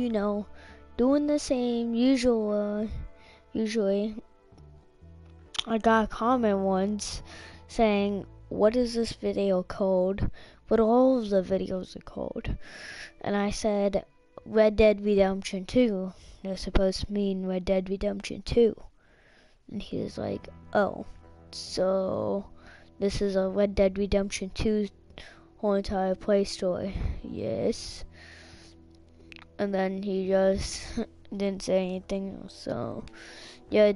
you know, doing the same usually. I got a comment once saying, what is this video called? But all of the videos are called. And I said, Red Dead Redemption 2. They're supposed to mean Red Dead Redemption 2. And he was like, oh, so this is a Red Dead Redemption 2 whole entire play story. Yes. And then he just didn't say anything, so yeah,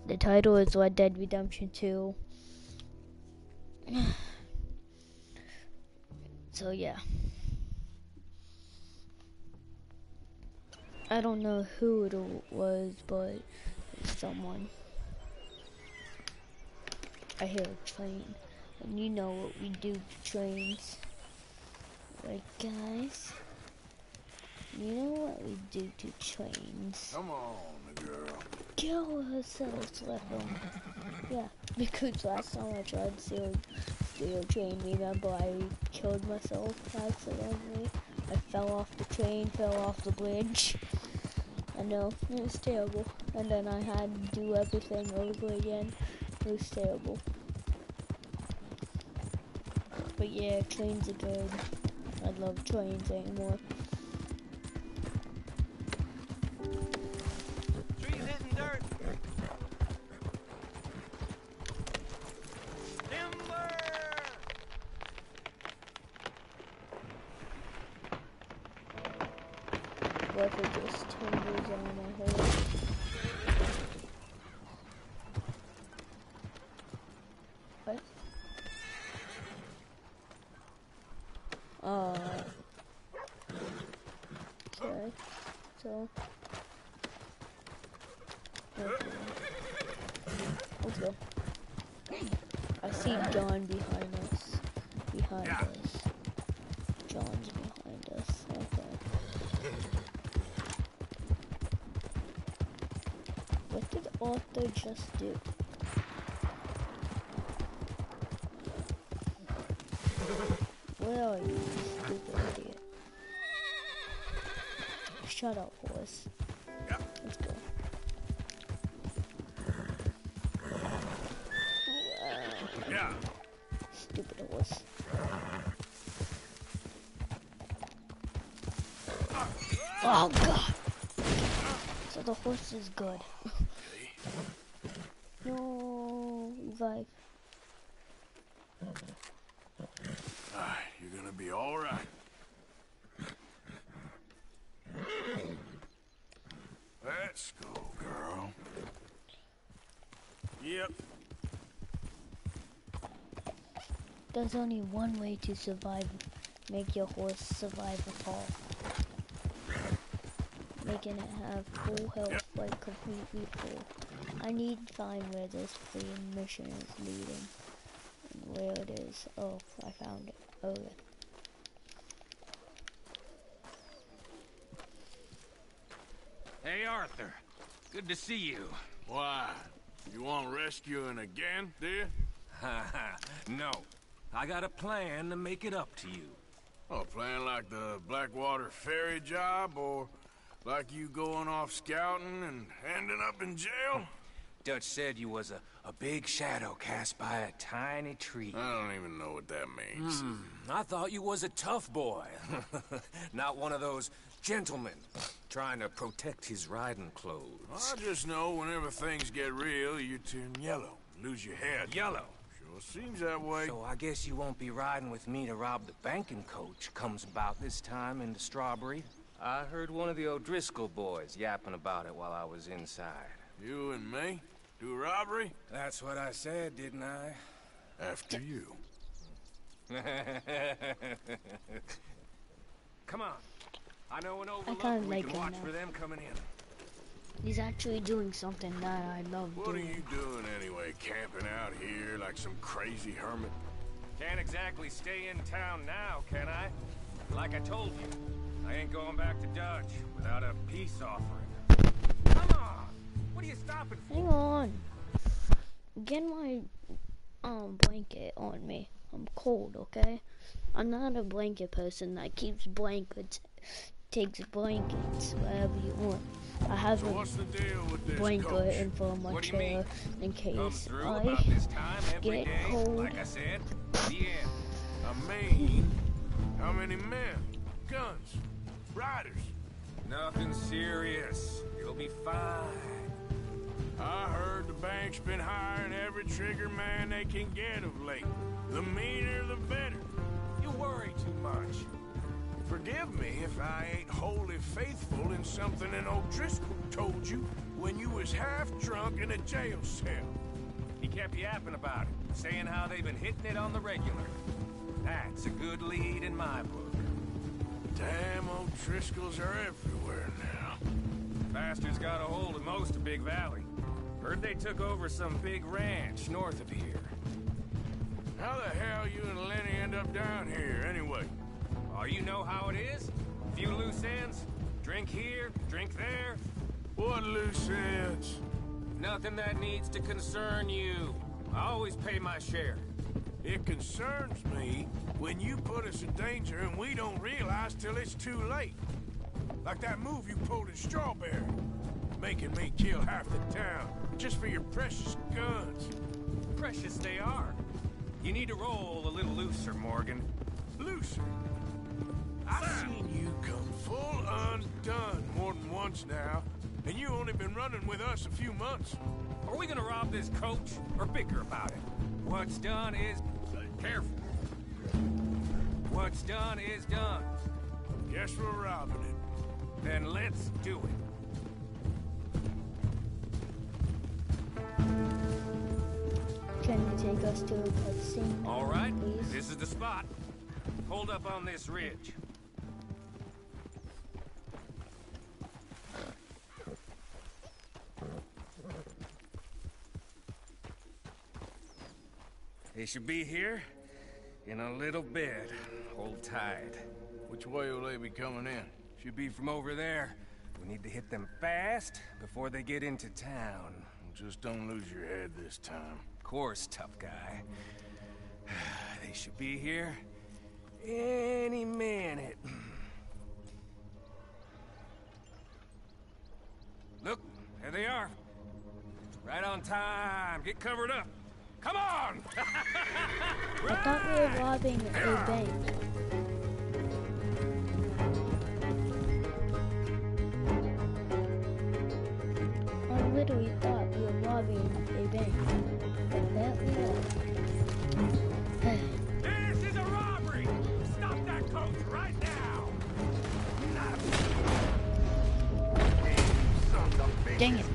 the title is Red Dead Redemption 2. So yeah. I don't know who it was, but it's someone. I hear a train, and you know what we do to trains. Right, guys? You know what we do to trains. Come on, girl. Kill ourselves, let them. Yeah, because last time I tried to steal a train, remember I killed myself accidentally. I fell off the train, fell off the bridge. I know, it was terrible. And then I had to do everything over again. It was terrible. But yeah, trains are good. I love trains anymore. Trees hitting dirt. Timber! What if it just tumbles on my head? What? Okay. So. Okay. Let's go. I see John behind us. John's behind us. Okay. What did Arthur just do? Where are you, stupid idiot? Shut up, horse. Let's go. Yeah. Stupid horse. Oh god! So the horse is good. No, revive. Alright, you're gonna be alright. Let's go, girl. Yep. There's only one way to survive. Make your horse survive a fall. Making it have full health, like completely full. I need to find where this free mission is leading. And where it is. Oh, I found it. Okay. Hey, Arthur. Good to see you. Why? You want rescuing again, do you? No. I got a plan to make it up to you. Oh, playing like the Blackwater ferry job, or like you going off scouting and ending up in jail? Dutch said you was a big shadow cast by a tiny tree. I don't even know what that means. I thought you was a tough boy. Not one of those gentlemen trying to protect his riding clothes. I just know whenever things get real, you turn yellow, lose your head. Yellow. Sure seems that way. So I guess you won't be riding with me to rob the banking coach comes about this time in the Strawberry. I heard one of the O'Driscoll boys yapping about it while I was inside. You and me? Do robbery? That's what I said, didn't I? After you. Come on. I know an kinda overlook we like can him watch now. for them coming in. He's actually doing something that I love What are doing. you doing anyway, camping out here like some crazy hermit? Can't exactly stay in town now, can I? Like I told you, I ain't going back to Dutch without a peace offering. Come on! What are you stopping for? Hang on. Get my blanket on me. I'm cold, okay? I'm not a blanket person that keeps blankets takes blankets, whatever you want. I have So a what's the deal with this blanket coach? in front of my What do you mean? chair in Come case through I about this time every get day, cold. like I said. The end. I mean, how many men? Guns? Riders? Nothing serious. You'll be fine. I heard the bank's been hiring every trigger man they can get of late. The meaner, the better. You worry too much. Forgive me if I ain't wholly faithful in something an old Driscoll told you when you was half drunk in a jail cell. He kept yapping about it, saying how they've been hitting it on the regular. That's a good lead in my book. Damn old Driscolls are everywhere now. Bastards got a hold of most of Big Valley. Heard they took over some big ranch north of here. How the hell you and Lenny end up down here, anyway? Oh, you know how it is? Few loose ends. Drink here, drink there. What loose ends? Nothing that needs to concern you. I always pay my share. It concerns me when you put us in danger and we don't realize till it's too late. Like that move you pulled in Strawberry. Making me kill half the town, just for your precious guns. Precious they are. You need to roll a little looser, Morgan. Looser? I've seen you come full undone more than once now, and you only been running with us a few months. Are we gonna rob this coach, or bicker about it? What's done is... Careful. What's done is done. Guess we're robbing it. Then let's do it. Can you take us to a cutscene? All right, please? this is the spot. Hold up on this ridge. They should be here in a little bit. Hold tight. Which way will they be coming in? Should be from over there. We need to hit them fast before they get into town. Just don't lose your head this time. Of course, tough guy. They should be here any minute. Look, there they are. Right on time. Get covered up. Come on! I thought we were robbing a bank. I literally thought we were robbing a bank. But that This is a robbery! Stop that coach right now! Dang it.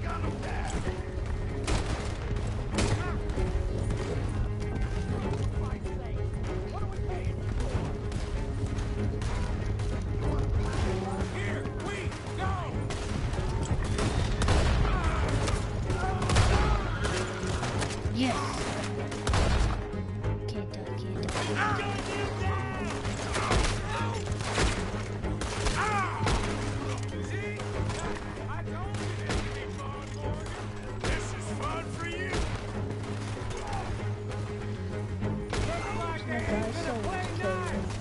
Here we go! Yes! Can't talk. See? I told you this would be fun, Morgan. This is fun for you! Looks like My they God, ain't so gonna play nice.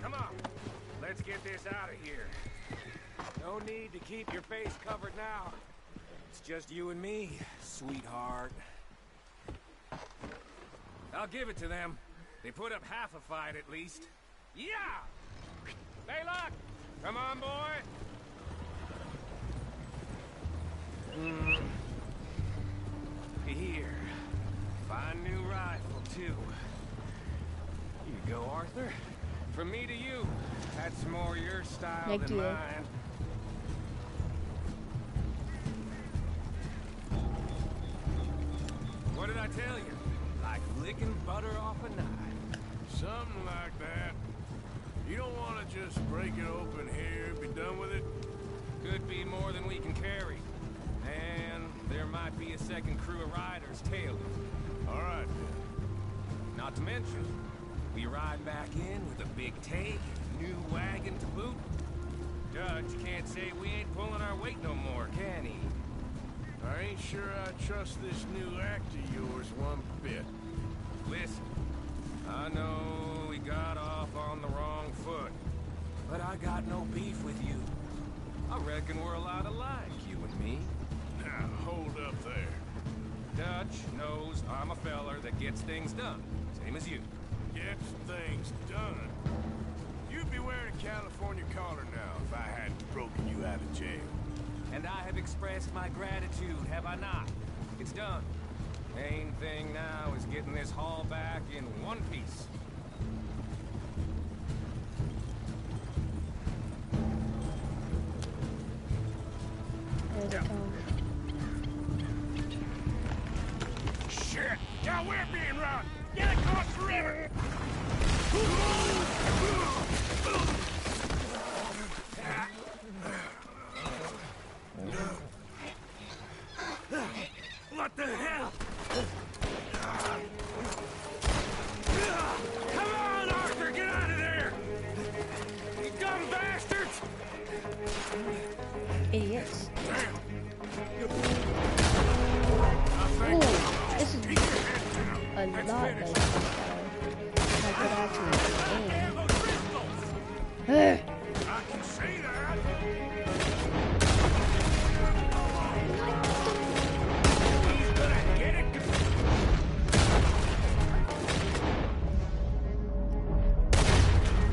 Come on, let's get this out of here. No need to keep your face covered now. It's just you and me, sweetheart. I'll give it to them. They put up half a fight at least. Yeah! Baylock! Come on, boy! Here. Fine new rifle, too. Here you go, Arthur. From me to you. That's more your style Thank than you. mine. What did I tell you? Like licking butter off a knife. Something like that. You don't want to just break it open here, be done with it? Could be more than we can carry. And there might be a second crew of riders tailing. All right, then. Not to mention, we ride back in with a big take, new wagon to boot. Dutch can't say we ain't pulling our weight no more, can he? I ain't sure I trust this new act of yours one bit. Listen, I know we got off on the wrong foot, but I got no beef with you. I reckon we're a lot alike, you and me. Now, hold up there. Dutch knows I'm a feller that gets things done, same as you. Gets things done. You'd be wearing a California collar now if I hadn't broken you out of jail. And I have expressed my gratitude, have I not? It's done. Main thing now is getting this haul back in one piece. There's a cone. Shit! Now we're being robbed! Get across the river! What the hell? Come on, Arthur! Get out of there! You dumb bastards! Idiots. Damn. Ooh, this is a lot like this guy. I could actually aim. I can see that. He's gonna get it.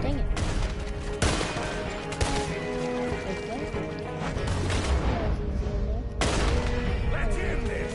Dang it. Let's end this.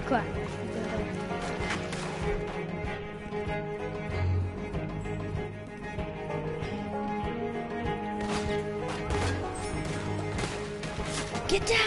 Crap. Get down!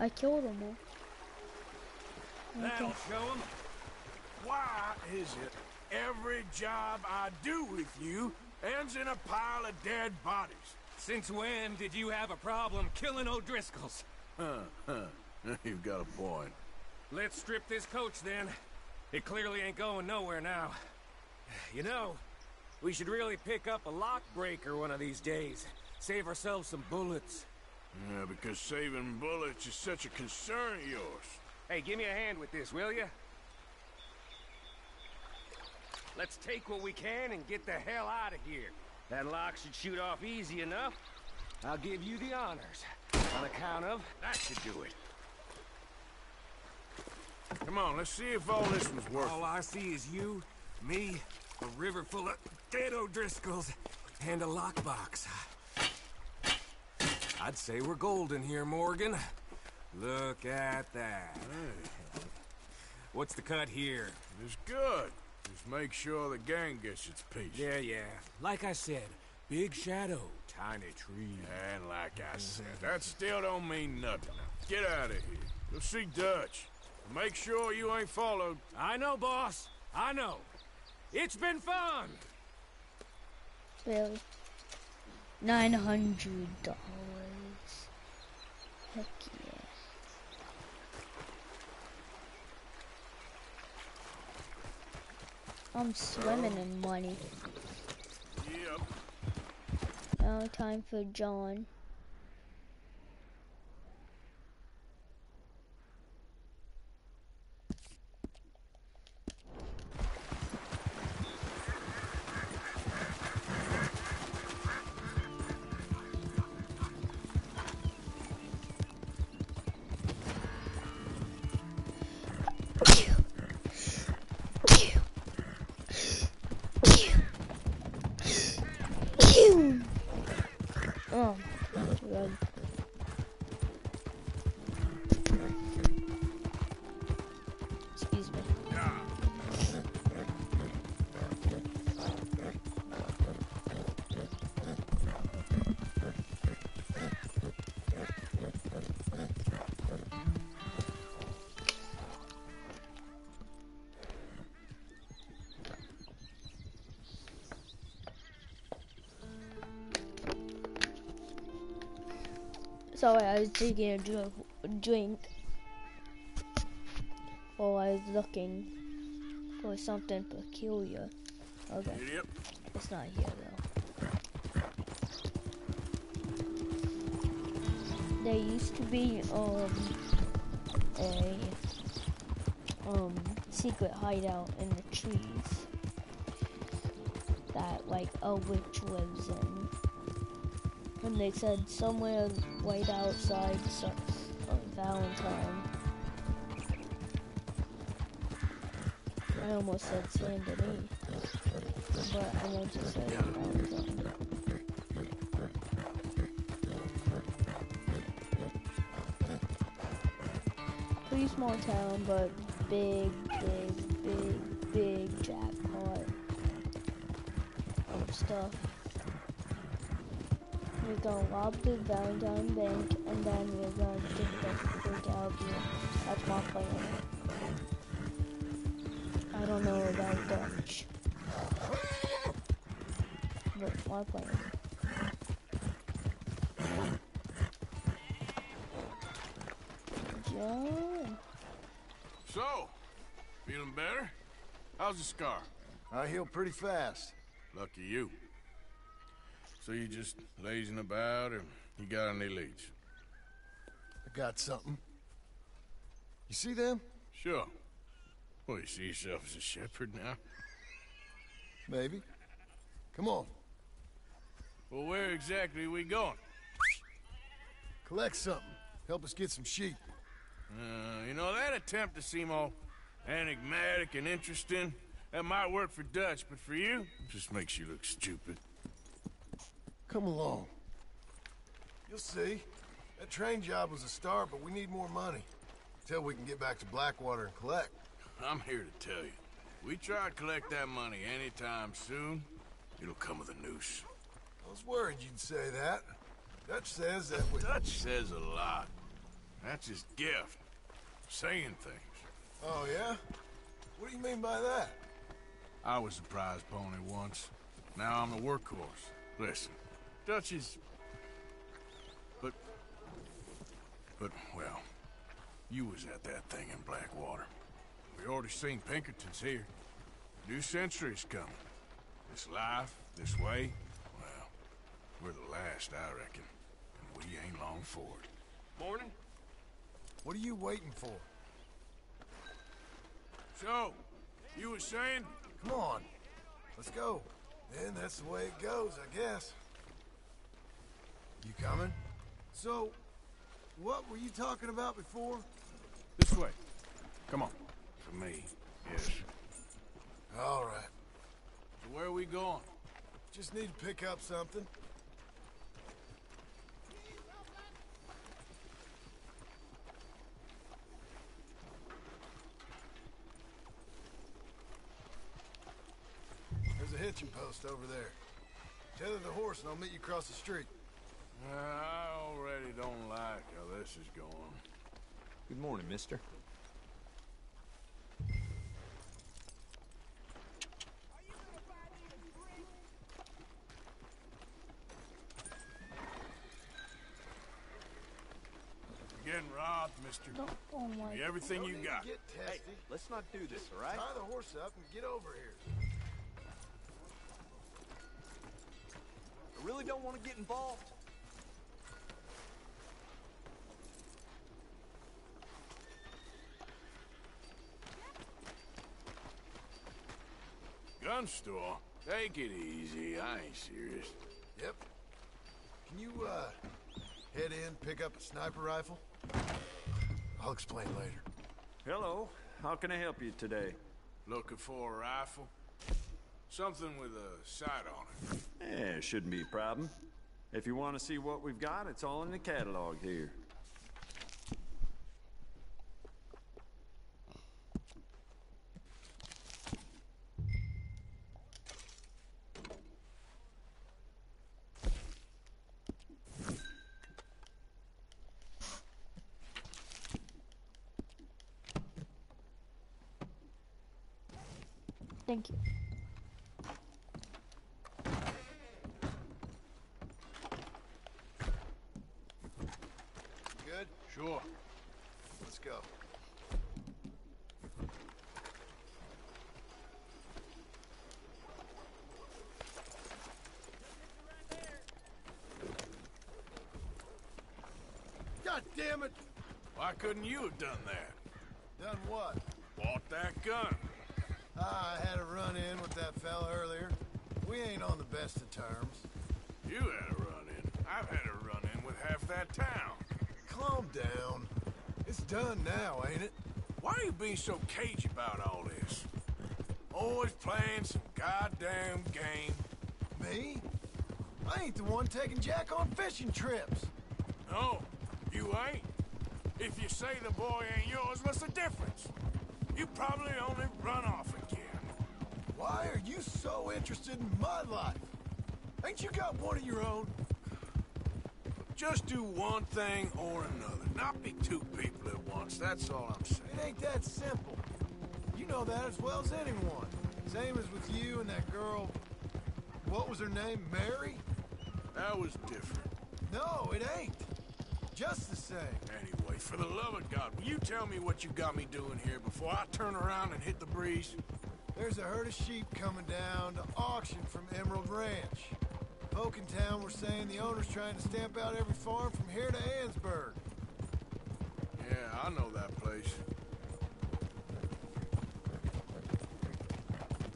I killed them all. That'll show him. Why is it every job I do with you ends in a pile of dead bodies? Since when did you have a problem killing O'Driscolls? You've got a point. Let's strip this coach then. It clearly ain't going nowhere now. You know, we should really pick up a lock breaker one of these days. Save ourselves some bullets. Yeah, because saving bullets is such a concern of yours. Hey, give me a hand with this, will ya? Let's take what we can and get the hell out of here. That lock should shoot off easy enough. I'll give you the honors. On account of, that should do it. Come on, let's see if all this was worth All I see is you, me, a river full of dead O'Driscolls, and a lockbox. I'd say we're golden here, Morgan. Look at that. Hey, What's the cut here? it's good. Just make sure the gang gets its piece. Yeah. Like I said, big shadow, tiny tree. And like I said, that still don't mean nothing. Get out of here. You'll see Dutch. Make sure you ain't followed. I know, boss. I know. It's been fun. Really? $900. Heck yeah. I'm swimming in money. Yep. Now time for John. Oh, God. Excuse me. Sorry, I was taking a drink while I was looking for something peculiar. Okay, Yep. it's not here though. There used to be a secret hideout in the trees that like a witch lives in. And they said somewhere right outside Valentine. I almost said Saint Denis, but I meant to say Valentine. Pretty small town, but big jackpot of stuff. We're gonna rob the Valentine Bank, and then we're gonna get the freak out of here. That's my plan. I don't know about Dutch, but my plan. John. So, feeling better? How's the scar? I heal pretty fast. Lucky you. So you just lazing about, or you got any leads? I got something. You see them? Sure. Well, you see yourself as a shepherd now? Maybe. Come on. Well, where exactly are we going? Collect something. Help us get some sheep. You know, that attempt to seem all enigmatic and interesting, that might work for Dutch, but for you, it just makes you look stupid. Come along. You'll see. That train job was a start, but we need more money. Till we can get back to Blackwater and collect. I'm here to tell you, we try to collect that money anytime soon, it'll come with a noose. I was worried you'd say that. Dutch says that we... Dutch says a lot. That's his gift. Saying things. Oh, yeah? What do you mean by that? I was a prize pony once. Now I'm a workhorse. Listen, Dutch is... But, well, you was at that thing in Blackwater. We already seen Pinkertons here. New century's coming. This life, this way, well, we're the last, I reckon. And we ain't long for it. Morning? What are you waiting for? So, you was saying? Come on. Let's go. Then that's the way it goes, I guess. You coming? So, what were you talking about before? This way. Come on. For me, yes. All right. So where are we going? Just need to pick up something. There's a hitching post over there. Tether the horse and I'll meet you across the street. I already don't like how this is going. Good morning, mister. You're getting robbed, mister. Oh my. Give me everything you got. Get testy. Let's not do this, all right? Tie the horse up and get over here. really don't want to get involved? Gun store? Take it easy. I ain't serious. Yep. Can you, head in, pick up a sniper rifle? I'll explain later. Hello. How can I help you today? Looking for a rifle? Something with a sight on it. Yeah, shouldn't be a problem. If you want to see what we've got, it's all in the catalog here. Thank you. Good? Sure. Let's go. God damn it! Why couldn't you have done that? Done what? Bought that gun. I had a run-in with that fella earlier. We ain't on the best of terms. You had a run-in. I've had a run-in with half that town. Calm down. It's done now, ain't it? Why are you being so cagey about all this? Always playing some goddamn game. Me? I ain't the one taking Jack on fishing trips. No, you ain't. If you say the boy ain't yours, what's the difference? You probably only run off again. Why are you so interested in my life? Ain't you got one of your own? Just do one thing or another. Not be two people at once, that's all I'm saying. It ain't that simple. You know that as well as anyone. Same as with you and that girl... What was her name? Mary? That was different. No, it ain't. Just the same. Anyway, for the love of God, will you tell me what you got me doing here before I turn around and hit the breeze? There's a herd of sheep coming down to auction from Emerald Ranch. Folk in town were saying the owner's trying to stamp out every farm from here to Ansburg. Yeah, I know that place.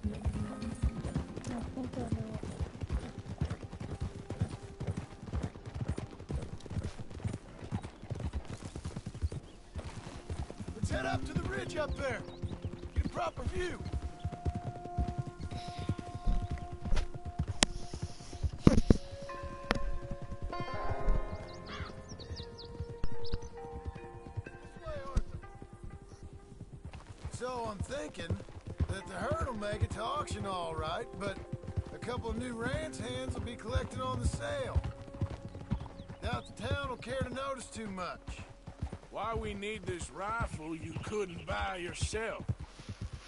I think I know. Let's head up to the ridge up there. Get a proper view. So I'm thinking that the herd will make it to auction all right, but a couple of new ranch hands will be collected on the sale. Doubt the town will care to notice too much. Why we need this rifle you couldn't buy yourself?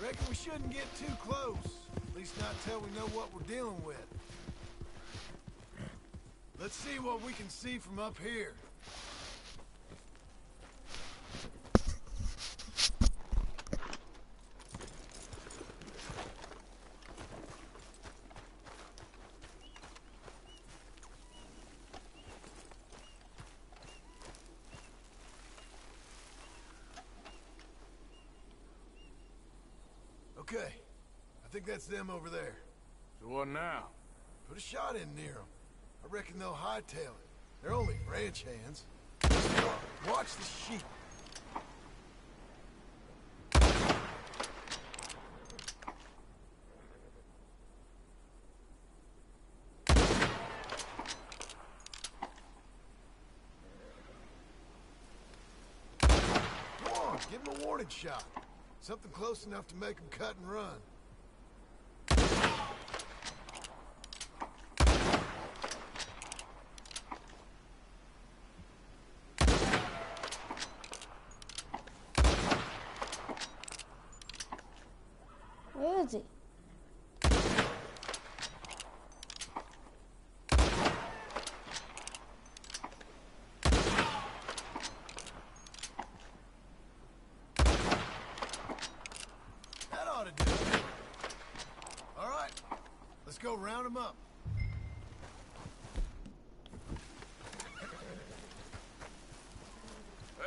Reckon we shouldn't get too close. At least not till we know what we're dealing with. Let's see what we can see from up here. Okay, I think that's them over there. So what now? Put a shot in near them. I reckon they'll hightail it. They're only ranch hands. Watch the sheep. Come on, give them a warning shot. Something close enough to make them cut and run. Where is he? That ought to do it. All right, let's go round them up.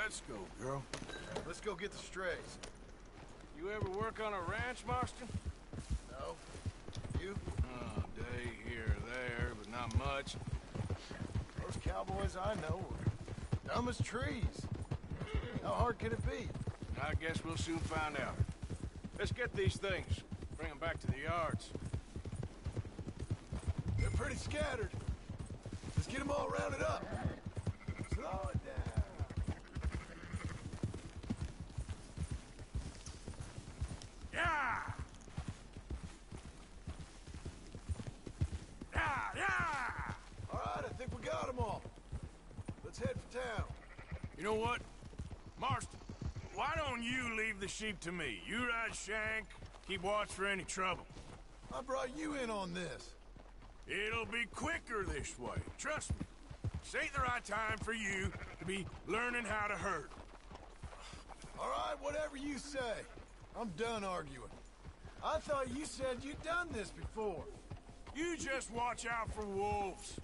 Let's go, girl. Let's go get the strays. You ever work on a ranch, Marston? No? You? Day here or there, but not much. Those cowboys I know are dumb as trees. How hard can it be? I guess we'll soon find out. Let's get these things. Bring them back to the yards. They're pretty scattered. Let's get them all rounded up. Slow it down. Yeah! Yeah, yeah! All right, I think we got them all. Let's head for town. You know what? Marston, why don't you leave the sheep to me? You ride Shank, keep watch for any trouble. I brought you in on this. It'll be quicker this way, trust me. This ain't the right time for you to be learning how to herd. All right, whatever you say. I'm done arguing. I thought you said you'd done this before. You just watch out for wolves.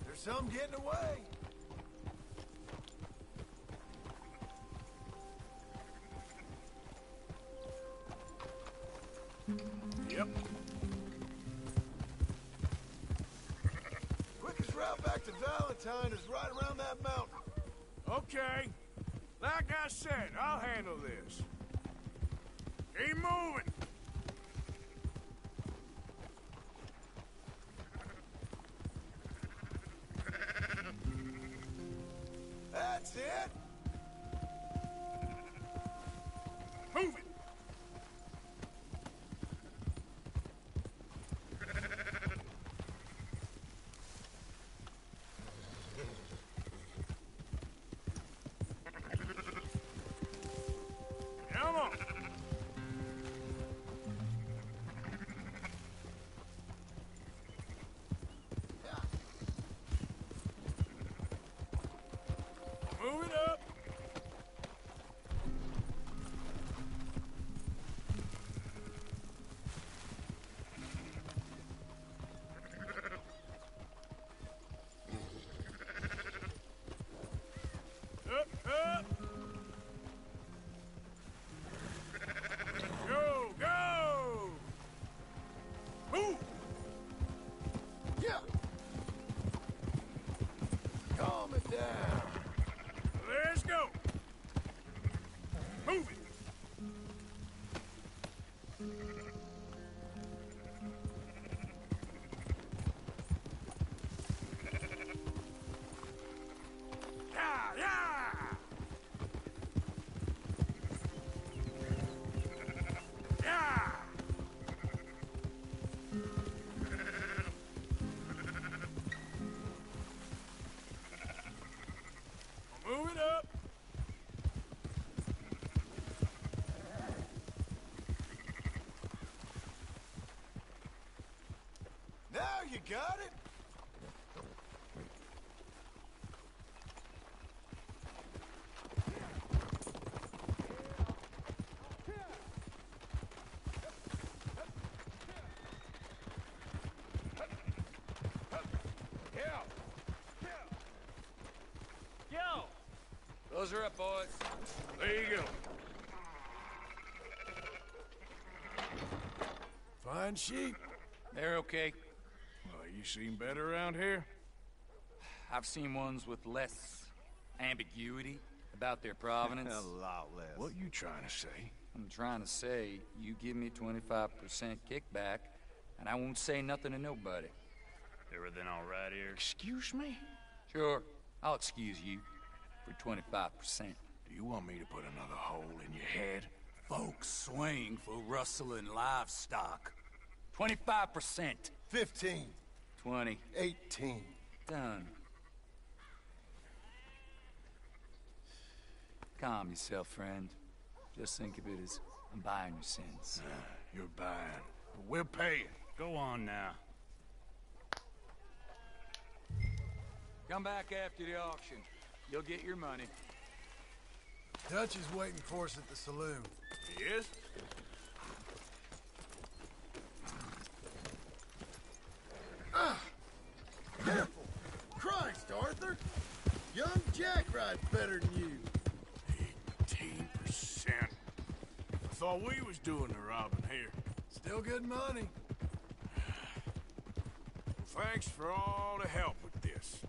There's some getting away. Yep. Quickest route back to Valentine is right around that mountain. Okay. Like I said, I'll handle this. Keep moving. That's it. Move it. Come on. Move it up. Up, up. Go, go. Move. Yeah. Calm it down. Let's go. Move it. Yeah, yeah. Yeah. Move it up. Now you got it. Yo! Those are up, boys. There you go. Fine sheep. They're okay. Well, you seen better around here? I've seen ones with less ambiguity about their provenance. A lot less. What you trying to say? I'm trying to say, you give me 25% kickback, and I won't say nothing to nobody. Everything all right here? Excuse me? Sure, I'll excuse you for 25%. Do you want me to put another hole in your head? Folks swing for rustling livestock. 25%. 15. 20. 18. Done. Calm yourself, friend. Just think of it as I'm buying your sins. You're buying. But we're paying. Go on now. Come back after the auction. You'll get your money. Dutch is waiting for us at the saloon. He is? Careful! Christ, Arthur! Young Jack rides better than you. Thought we was doing the robbing here. Still good money. Well, thanks for all the help with this.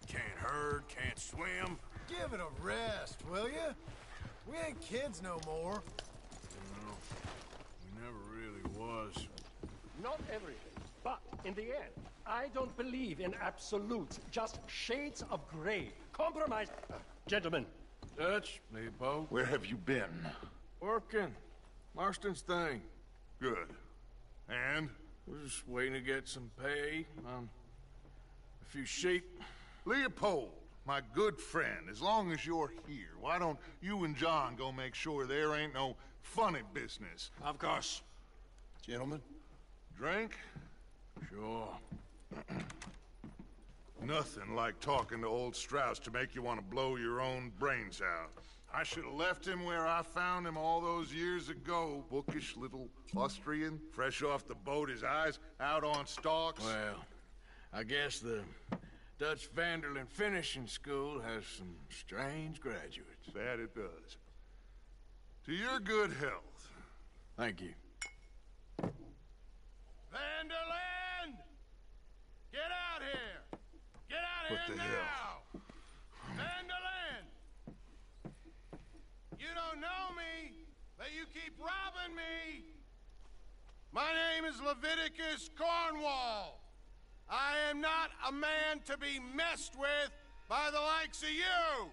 Can't herd, can't swim. Give it a rest, will you? We ain't kids no more. No, we never really was. Not everything, but in the end, I don't believe in absolutes, just shades of gray. Compromise. Gentlemen. Dutch, me both. Where have you been? Working. Marston's thing. Good. And? We're just waiting to get some pay on a few sheep. Leopold, my good friend, as long as you're here, why don't you and John go make sure there ain't no funny business? Of course. Gentlemen, drink? Sure. Nothing like talking to old Strauss to make you want to blow your own brains out. I should have left him where I found him all those years ago. Bookish little Austrian, fresh off the boat, his eyes out on stalks. Well, I guess the Dutch Vanderlyn Finishing School has some strange graduates. That it does. To your good health. Thank you. Vanderland! Get out here! Get out What here the now! hell? Vanderland! You don't know me, but you keep robbing me! My name is Leviticus Cornwall. I am not a man to be messed with by the likes of you!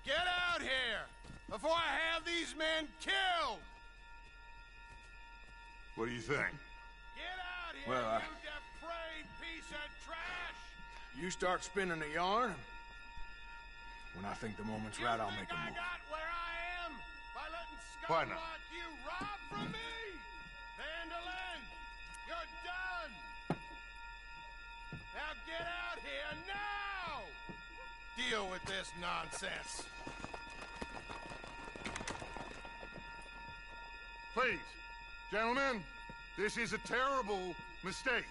Get out here before I have these men killed! What do you think? Get out here, Well, you depraved piece of trash! You start spinning the yarn. When I think the moment's right, I'll make a I move. got where I am by letting Why scum not? like you rob from me! Vandalin, you're done! Now get out here now! Deal with this nonsense. Please, gentlemen, this is a terrible mistake.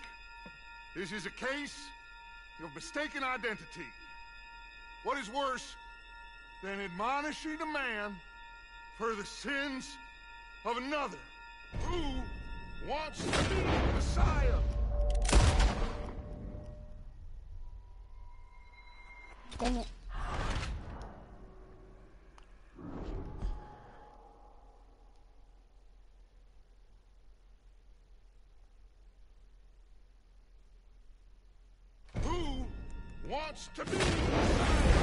This is a case of mistaken identity. What is worse than admonishing a man for the sins of another who wants to be the Messiah? Dang it. Who wants to be the Messiah?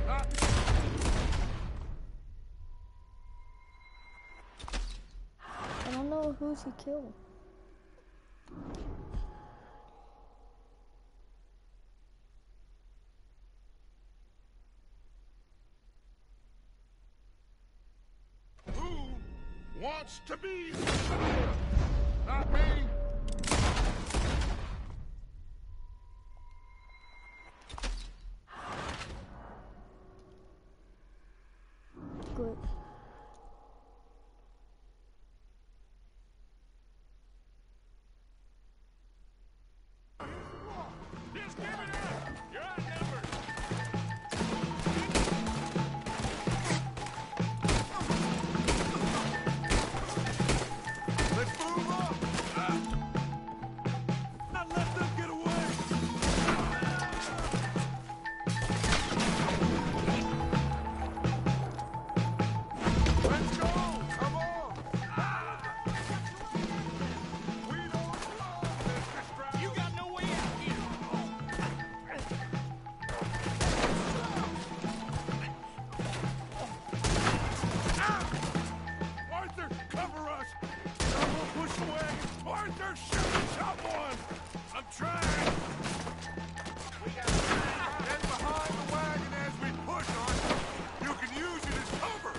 Not I don't know who's he killed. who wants to be the Messiah? Not me. Good. Just give it up! You're outnumbered! Let's move on. Not let them get away! Let's go. Come on. We don't belong, Mr. Strauss. You got no way out here! Arthur, cover us. Someone push away. Arthur, shoot someone. I'm trying! Get behind the wagon as we push, Arthur. You can use it as cover.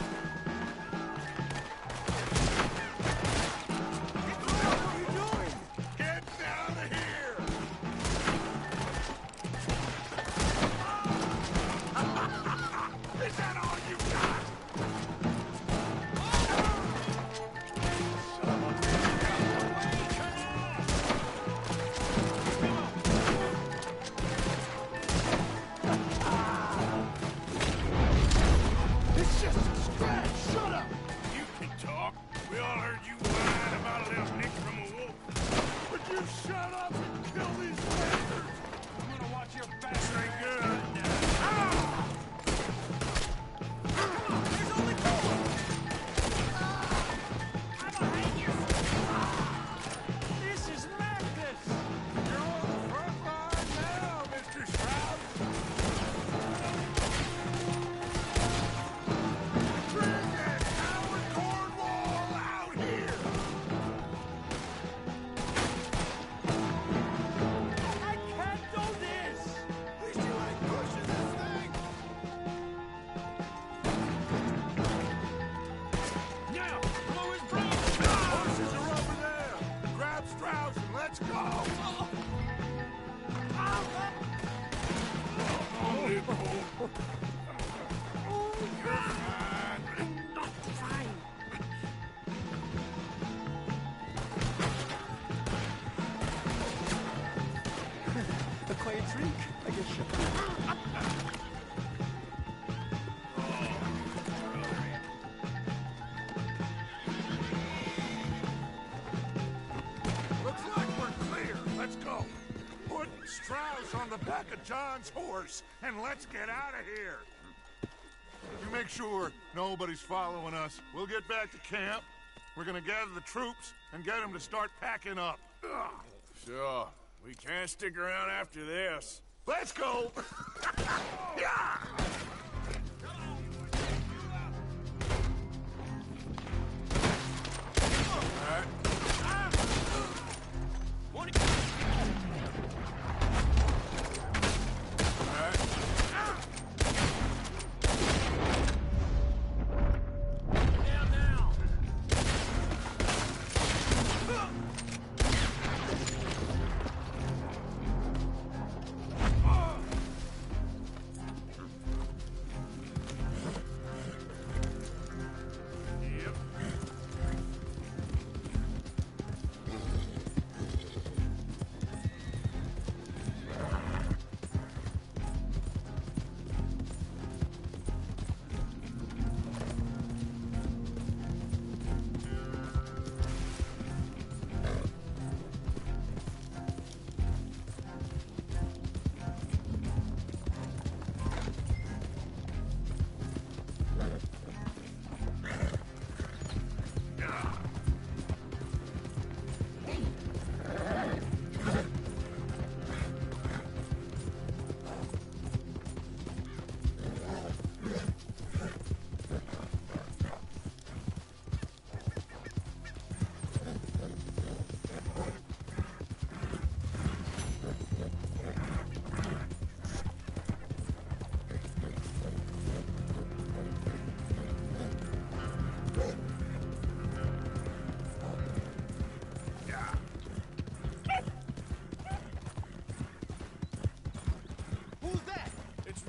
What are you doing? Get out of here. Is that all you got? It's just a scratch. Shut up. us on the back of John's horse, and let's get out of here. You make sure nobody's following us. We'll get back to camp. We're gonna gather the troops and get them to start packing up. Ugh. Sure. We can't stick around after this. Let's go! Yeah!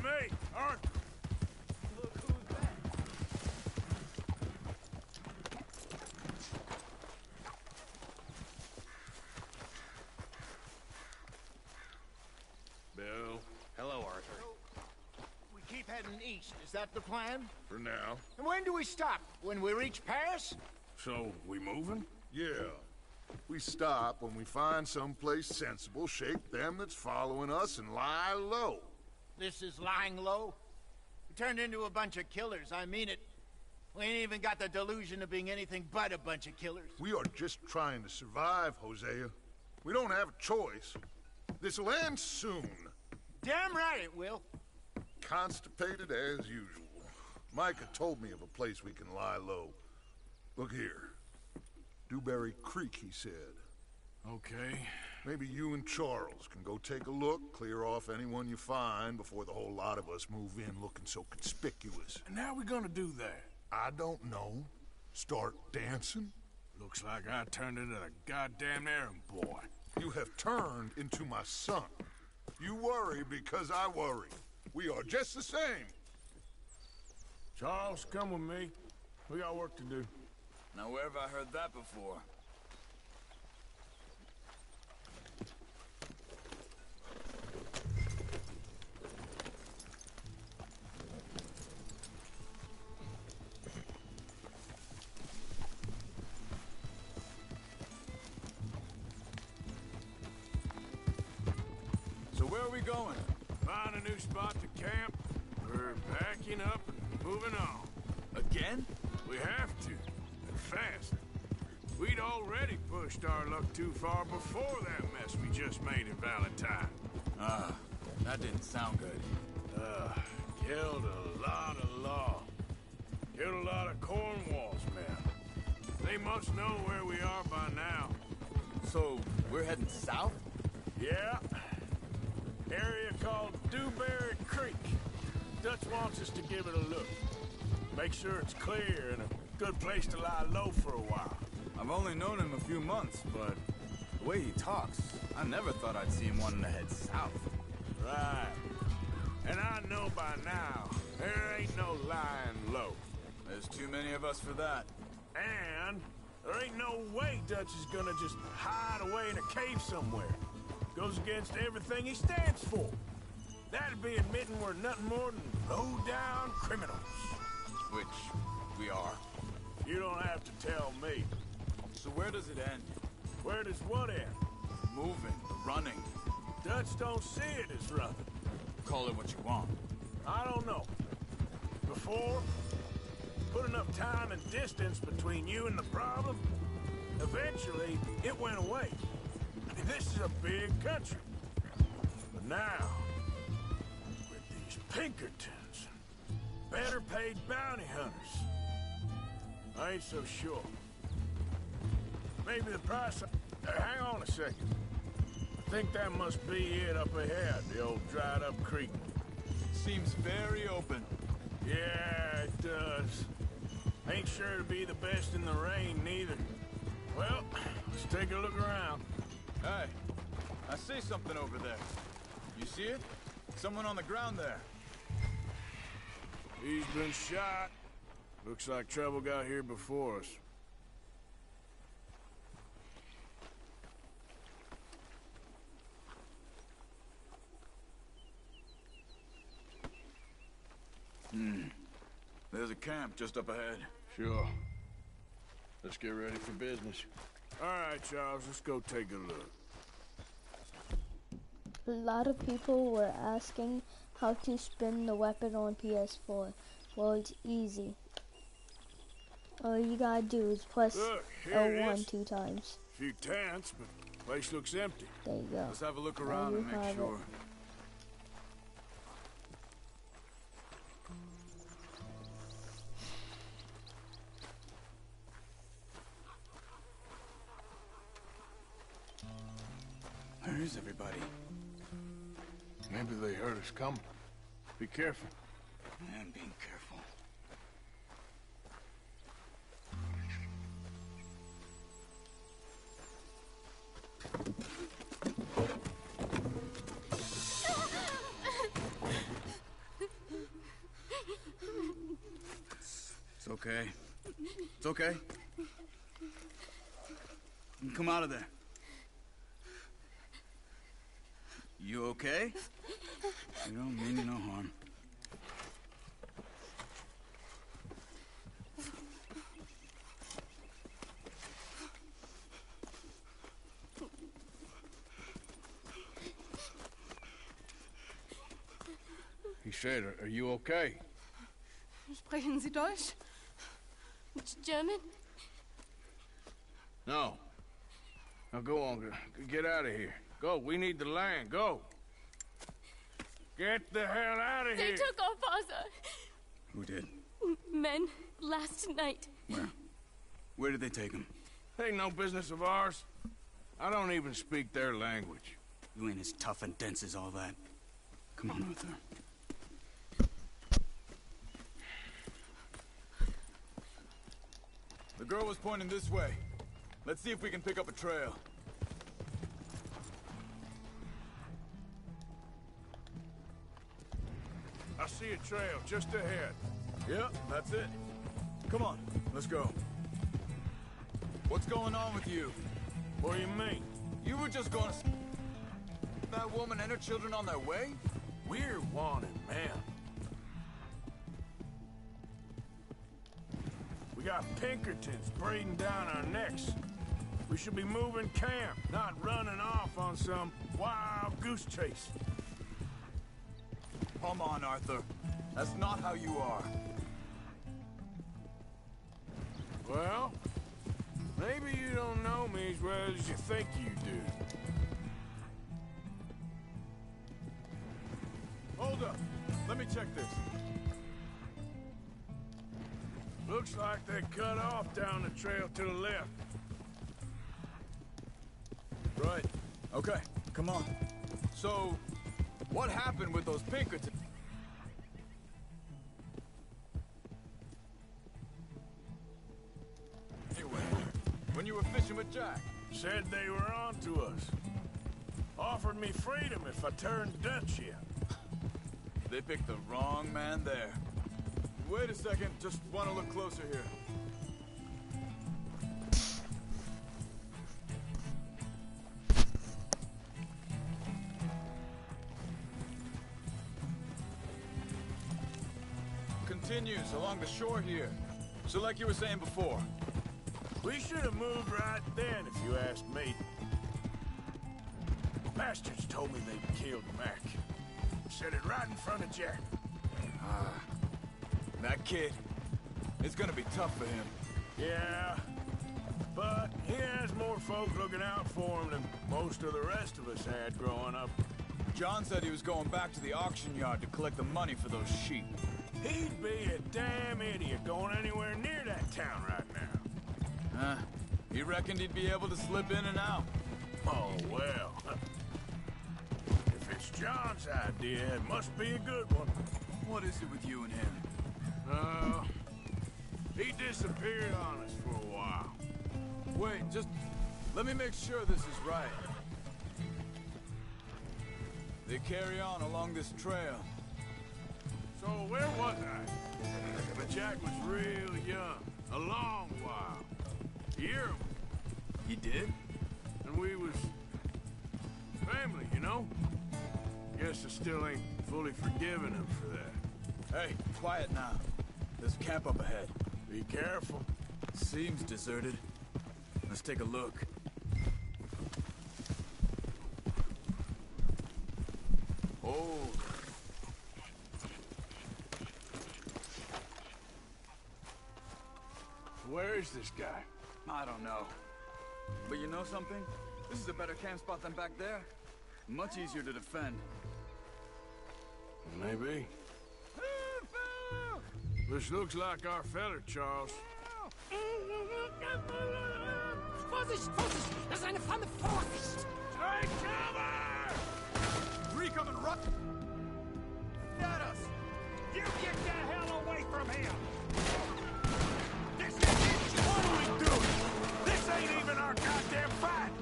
Me, Arthur. Look who's back. Bill. Hello, Arthur. We keep heading east. Is that the plan? For now. And when do we stop? When we reach Paris? So, we moving? Yeah. We stop when we find someplace sensible, shake them that's following us, and lie low. This is lying low? We turned into a bunch of killers, I mean it. We ain't even got the delusion of being anything but a bunch of killers. We are just trying to survive, Hosea. We don't have a choice. This'll end soon. Damn right it will. Constipated as usual. Micah told me of a place we can lie low. Look here. Dewberry Creek, he said. Okay. Maybe you and Charles can go take a look, clear off anyone you find before the whole lot of us move in looking so conspicuous. And how we gonna do that? I don't know. Start dancing? Looks like I turned into the goddamn errand boy. You have turned into my son. You worry because I worry. We are just the same. Charles, come with me. We got work to do. Now, where have I heard that before? So where are we going? Find a new spot to camp. We're packing up and moving on. Again? We have to. And fast. We'd already pushed our luck too far before that mess we just made in Valentine. That didn't sound good. Killed a lot of law. Killed a lot of Cornwall's men. They must know where we are by now. So, we're heading south? Yeah. Area called Dewberry Creek. Dutch wants us to give it a look. Make sure it's clear and a good place to lie low for a while. I've only known him a few months, but the way he talks, I never thought I'd see him wanting to head south. Right. And I know by now, there ain't no lying low. There's too many of us for that. And there ain't no way Dutch is gonna just hide away in a cave somewhere. Goes against everything he stands for. That'd be admitting we're nothing more than low-down criminals. Which we are. You don't have to tell me. So where does it end? Where does what end? Moving, running. Dutch don't see it as running. Call it what you want. I don't know. Before, put enough time and distance between you and the problem, eventually it went away. This is a big country. But now, with these Pinkertons, better paid bounty hunters, I ain't so sure. Maybe the price... hang on a second. I think that must be it up ahead, the old dried-up creek. Seems very open. Yeah, it does. Ain't sure to be the best in the rain, neither. Well, let's take a look around. Hey, I see something over there. You see it? Someone on the ground there. He's been shot. Looks like trouble got here before us. There's a camp just up ahead. Sure. Let's get ready for business. All right, Charles, let's go take a look. A lot of people were asking how to spin the weapon on PS4. Well, it's easy. All you gotta do is press Look, here it L1 is. 2 times. A few tents, but the place looks empty. There you go. Let's have a look Now around you and make have sure. it. Where is everybody? Maybe they heard us coming. Be careful. I'm being careful. It's okay. It's okay. You can come out of there. You okay? You don't mean you no harm. He said, are you okay? Sprechen Sie Deutsch? German? No. Now go on, get out of here. Go, we need the land, go. Get the hell out of They here. took our father. Who did? Men, last night. Where? Where did they take him? Ain't no business of ours. I don't even speak their language. You ain't as tough and dense as all that. Come on, Arthur. The girl was pointing this way. Let's see if we can pick up a trail. I see a trail just ahead. Yep, that's it. Come on, let's go. What's going on with you? What do you mean? You were just gonna... that woman and her children on their way? We're wanted, man. We got Pinkertons breathing down our necks. We should be moving camp, not running off on some wild goose chase. Come on, Arthur. That's not how you are. Well, maybe you don't know me as well as you think you do. Hold up. Let me check this. Looks like they cut off down the trail to the left. Right. Okay, come on. So, what happened with those Pinkertons? Anyway, when you were fishing with Jack? Said they were on to us. Offered me freedom if I turned Dutch in. They picked the wrong man there. Wait a second, just want to look closer here. Continues along the shore here. So like you were saying before. We should have moved right then, if you ask me. Bastards told me they killed Mac. Said it right in front of Jack. That kid, it's gonna be tough for him. Yeah, but he has more folk looking out for him than most of the rest of us had growing up. John said he was going back to the auction yard to collect the money for those sheep. He'd be a damn idiot going anywhere near that town right now. He reckoned he'd be able to slip in and out. Oh, well. If it's John's idea, it must be a good one. What is it with you and him? He disappeared on us for a while. Wait, just let me make sure this is right. They carry on along this trail. So where was I? When Jack was real young. A long while. A year. You did? And we was family, you know? Guess I still ain't fully forgiven him for that. Hey, quiet now. There's a camp up ahead. Be careful. Seems deserted. Let's take a look. Oh. Where is this guy? I don't know. But you know something? This is a better camp spot than back there. Much easier to defend. Maybe. This looks like our feller, Charles. Vorsicht, Vorsicht! Das ist eine Pfanne! Vorsicht! Take cover! Three coming rock at us! You get the hell away from here! This is what are we doing? This ain't even our goddamn fight!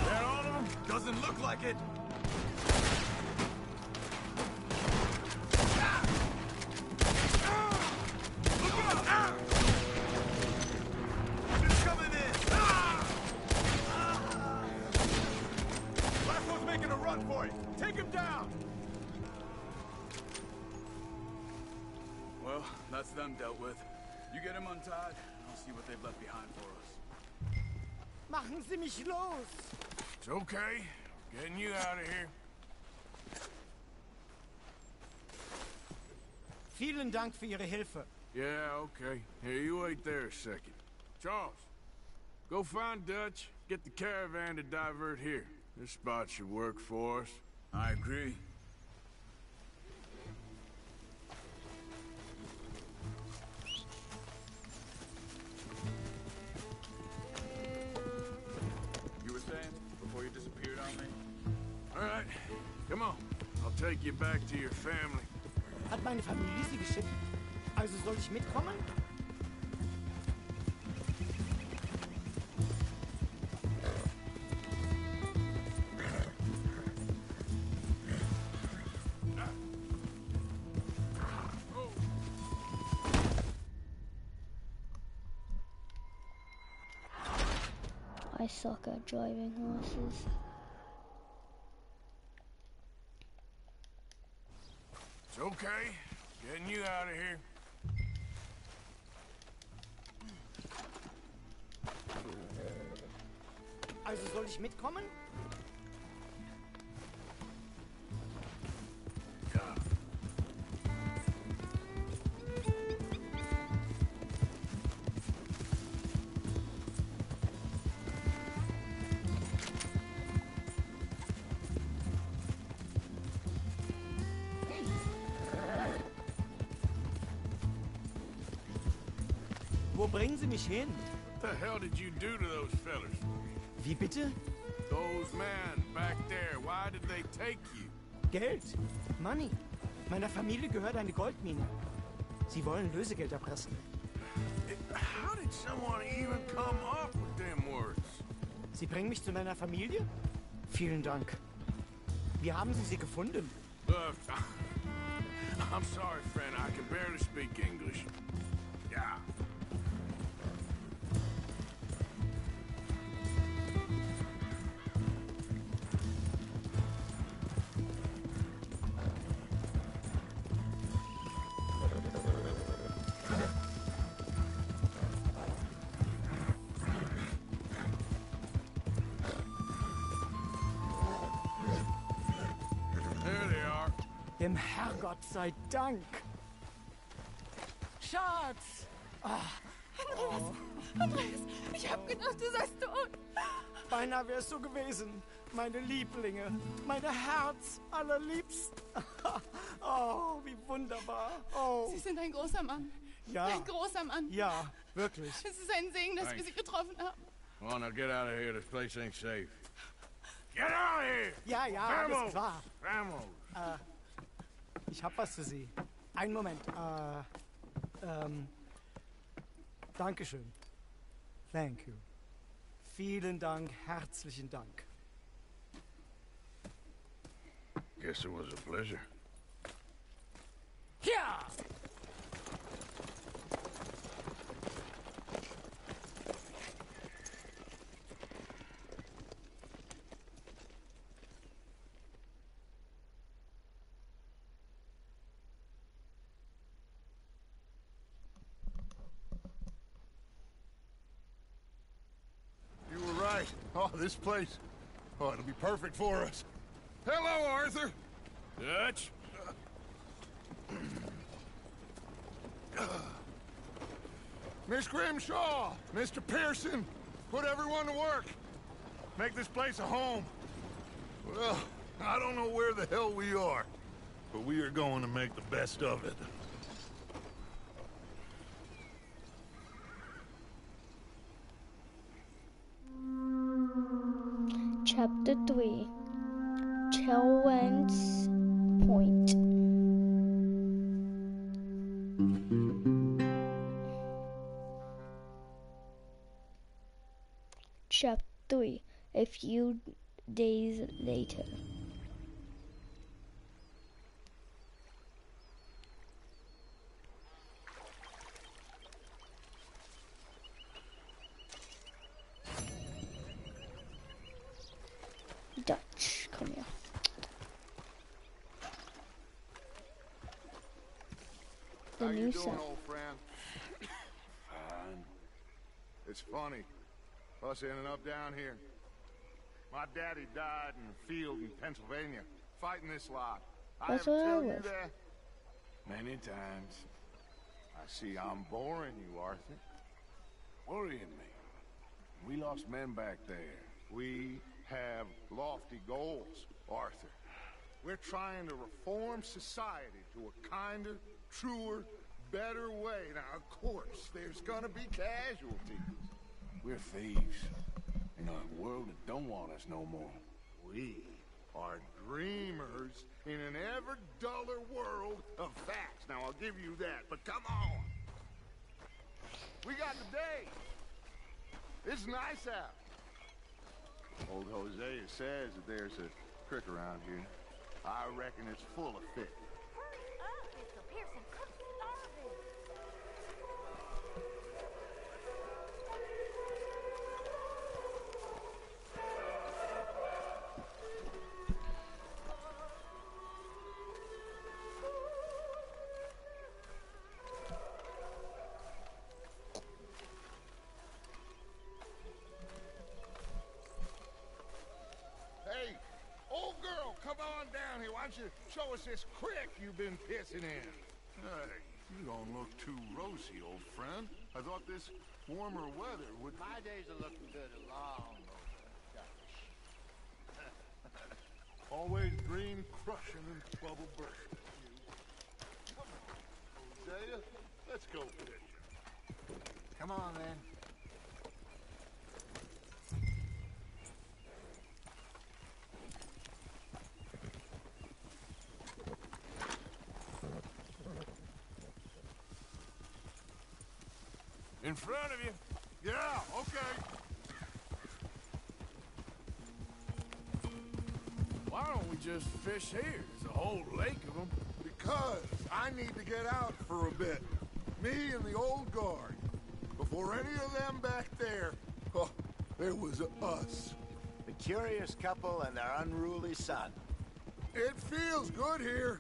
That all of them? Doesn't look like it! Well, that's them dealt with. You get them untied, and I'll see what they've left behind for us. Machen Sie mich los! It's okay. Getting you out of here. Vielen Dank für Ihre Hilfe. Yeah, okay. Here, you wait there a second. Charles, go find Dutch. Get the caravan to divert here. This spot should work for us. I agree. You were saying before you disappeared on me? All right, come on. I'll take you back to your family. Hat meine Familie Sie geschickt? Also soll ich mitkommen? I suck at driving horses. It's okay. Getting you out of here. Also soll ich mitkommen? Wo bringen Sie mich hin? What the hell did you do to those fellers? Wie bitte? Those men back there, why did they take you? Geld. Money. Meiner Familie gehört eine Goldmine. Sie wollen Lösegeld erpressen. How did someone even come up with them words? Sie bringen mich zu meiner Familie? Vielen Dank. Wie haben Sie sie gefunden? Look, I'm sorry, friend. I can barely speak English. Yeah. Dem Herrgott sei Dank. Schatz! Andreas, ich hab gedacht, du seist tot. Beinahe wär's so gewesen. Meine Lieblinge, meine Herz allerliebsten. Oh, wie wunderbar. Oh. Sie sind ein großer Mann. Ja. Ein großer Mann. Ja, wirklich. Es ist ein Segen, dass wir Sie getroffen haben. Come on, now get out of here. This place ain't safe. Get out of here! Ja, alles klar. Vamos! Ich hab was für Sie. Einen Moment. Dankeschön. Thank you. Vielen Dank, herzlichen Dank. Guess it was a pleasure. Ja! You were right. Oh, this place. Oh, it'll be perfect for us. Hello, Arthur. Dutch? Miss Grimshaw, Mr. Pearson, put everyone to work. Make this place a home. Well, I don't know where the hell we are, but we are going to make the best of it. Chapter 3 Chelwen's Point. Chapter 3 A few days later. Dutch, come here. The How new you doing, sound. old friend? Fine. It's funny, us ending up down here. My daddy died in a field in Pennsylvania, fighting this lot. That's I what ever I tell you was. that? Many times. I see I'm boring you, Arthur. Worrying me. We lost men back there. We have lofty goals, Arthur. We're trying to reform society to a kinder, truer, better way. Now, of course, there's gonna be casualties. We're thieves in a world that don't want us no more. We are dreamers in an ever duller world of facts. Now, I'll give you that, but come on. We got the day. It's nice out. Old Hosea says that there's a creek around here. I reckon it's full of fish. Hurry up, Mr. Pearson. I'm starving. Hey, old girl, come on down here. Why don't you show us this creek you've been pissing in? Hey, you don't look too rosy, old friend. I thought this warmer weather would... My days are looking good along over, Always green crushing and bubble bursting. Come on, Hosea. Let's go fishing. Come on, then. In front of you. Yeah, okay. Why don't we just fish here? There's a whole lake of them. Because I need to get out for a bit. Me and the old guard. Before any of them back there, oh, there was us. The curious couple and their unruly son. It feels good here.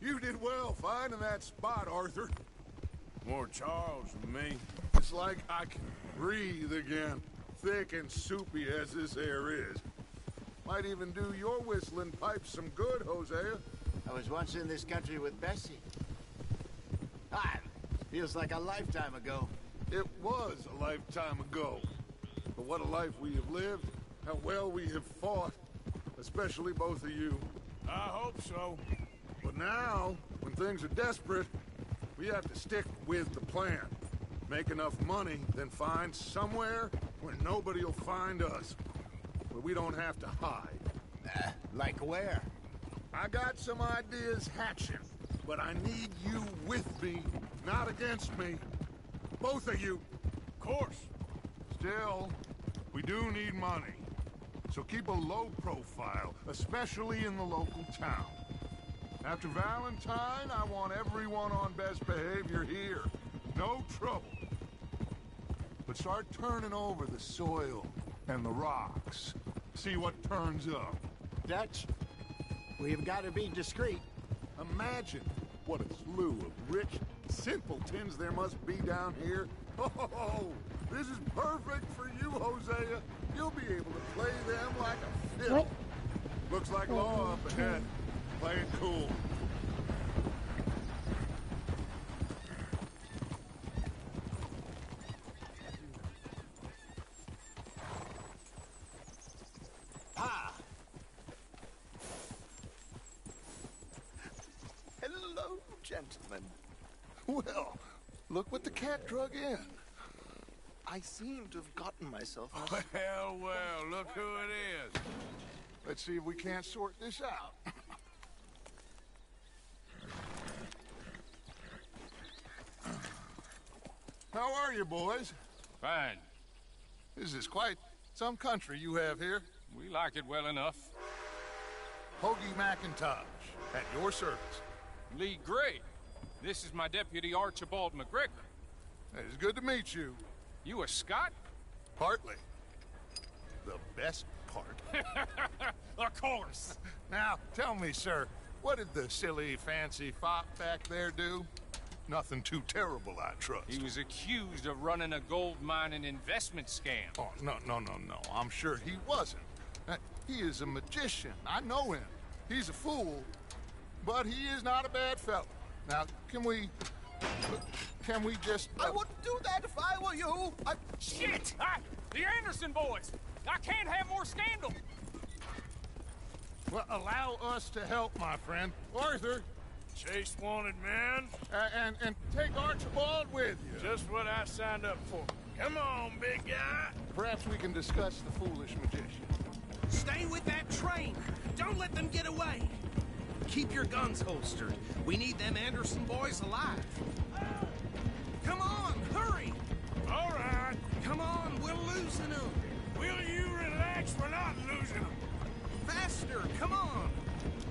You did well finding that spot, Arthur. More Charles than me. It's like I can breathe again, thick and soupy as this air is. Might even do your whistling pipes some good, Hosea. I was once in this country with Bessie. Ah, feels like a lifetime ago. It was a lifetime ago. But what a life we have lived, how well we have fought, especially both of you. I hope so. But now, when things are desperate, we have to stick with the plan. Make enough money, then find somewhere where nobody will find us. Where we don't have to hide. Like where? I got some ideas hatching, but I need you with me, not against me. Both of you. Of course. Still, we do need money. So keep a low profile, especially in the local town. After Valentine, I want everyone on best behavior here. No trouble. But start turning over the soil and the rocks. See what turns up. Dutch, we've got to be discreet. Imagine what a slew of rich simpletons there must be down here. Oh, this is perfect for you, Hosea. You'll be able to play them like a fiddle. What? Looks like law up ahead. Play it cool. Hello, gentlemen. Well, look what the cat drug in. I seem to have gotten myself out. Well, look who it is. Let's see if we can't sort this out. How are you, boys? Fine. This is quite some country you have here. We like it well enough. Hoagie McIntosh, at your service. Lee Gray. This is my deputy Archibald McGregor. It's good to meet you. You a Scot? Partly. The best part. Of course. Now, tell me, sir, what did the silly, fancy fop back there do? Nothing too terrible, I trust. He was accused of running a gold mining investment scam. Oh, no. I'm sure he wasn't. He is a magician. I know him. He's a fool, but he is not a bad fellow. Now, can we just... I wouldn't do that if I were you. Shit! The Anderson boys! I can't have more scandal! Well, allow us to help, my friend. Arthur! Chase wanted man. And take Archibald with you. Just what I signed up for. Come on, big guy. Perhaps we can discuss the foolish magician. Stay with that train. Don't let them get away. Keep your guns holstered. We need them Anderson boys alive. Come on, hurry! All right. Come on, we're losing them. Will you relax? We're not losing them. Faster, come on.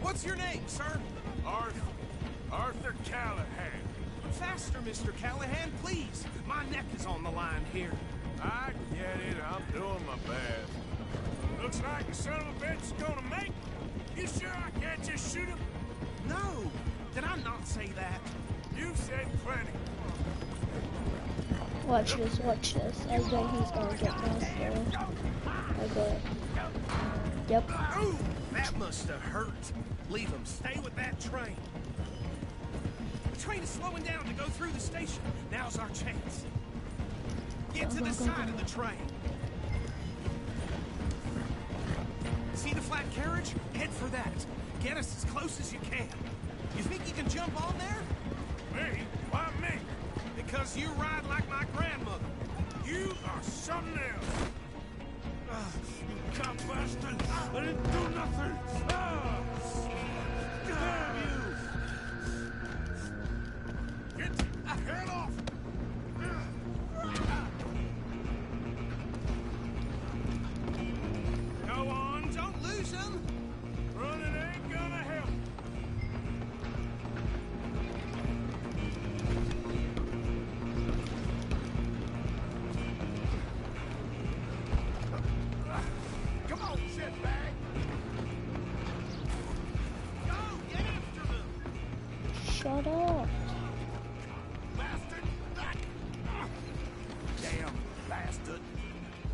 What's your name, sir? Arthur Callahan. Faster, Mr. Callahan, please. My neck is on the line here. I get it. I'm doing my best. Looks like the son of a bitch is gonna make it. You sure I can't just shoot him? No. Did I not say that? You said plenty. Watch this. I bet he's gonna get faster. I bet. Yep. Ooh, that must have hurt. Leave him. Stay with that train. The train is slowing down to go through the station. Now's our chance. Get to the side of the train. See the flat carriage? Head for that. Get us as close as you can. You think you can jump on there? Me? Why me? Because you ride like my grandmother. You are something else. You cop bastard! I didn't do nothing! Damn you! Get the head off! Go on, don't lose him! Running ain't gonna help. Come on, shitbag! Go, get after them! Shut up. Bastard! Damn bastard!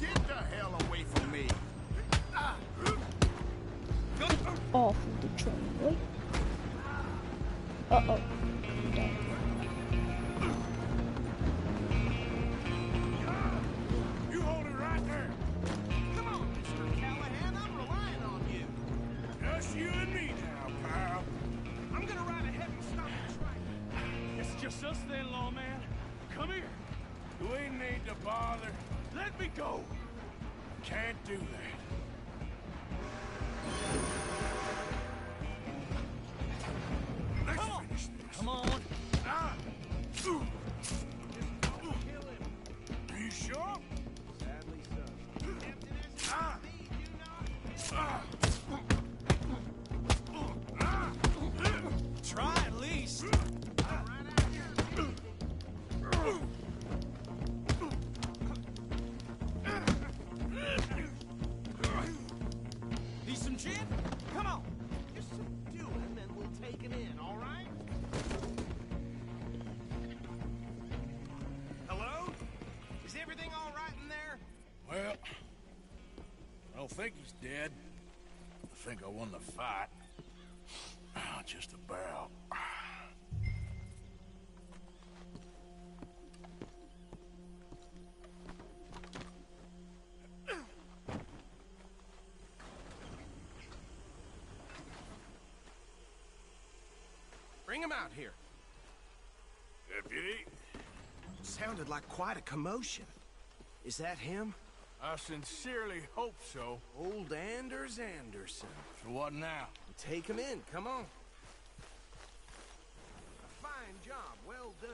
Get the hell away from me! Off of the train, right? Uh-oh. You hold it right there. Come on, Mr. Callahan, I'm relying on you. Just you and me now, pal. I'm gonna ride ahead and stop the train. It's just us then, lawman. Come here. We need to bother. Let me go. Can't do that. Let's finish this. Come on. Ah! Are you sure? Sadly so. Ah! Ah! Try at least. Need some gin? Come on. Just subdue him and we'll take him in, all right? Hello? Is everything all right in there? Well, I don't think he's dead. I think I won the fight. Just about. Bring him out here. Deputy, Sounded like quite a commotion. Is that him? I sincerely hope so. Old Anders Anderson. So what now? Take him in, come on. A fine job, well done.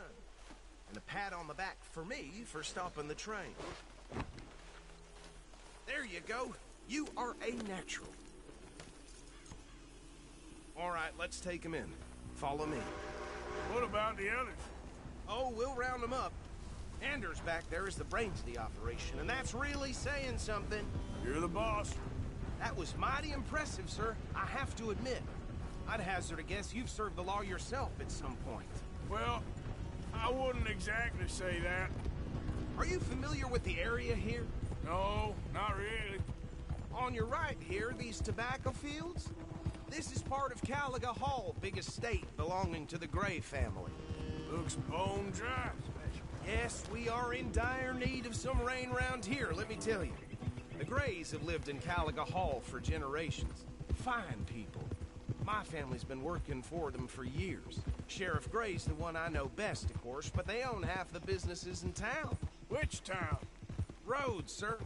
And a pat on the back for me for stopping the train. There you go. You are a natural. All right, let's take him in. Follow me. What about the others? Oh, we'll round them up. Anders back there is the brains of the operation, and that's really saying something. You're the boss. That was mighty impressive, sir. I have to admit. I'd hazard a guess you've served the law yourself at some point. Well, I wouldn't exactly say that. Are you familiar with the area here? No, not really. On your right here, these tobacco fields? This is part of Caliga Hall, big estate belonging to the Gray family. Looks bone dry. Yes, we are in dire need of some rain round here, let me tell you. The Grays have lived in Caliga Hall for generations. Fine people. My family's been working for them for years. Sheriff Gray's the one I know best, of course, but they own half the businesses in town. Which town? Rhodes, sir.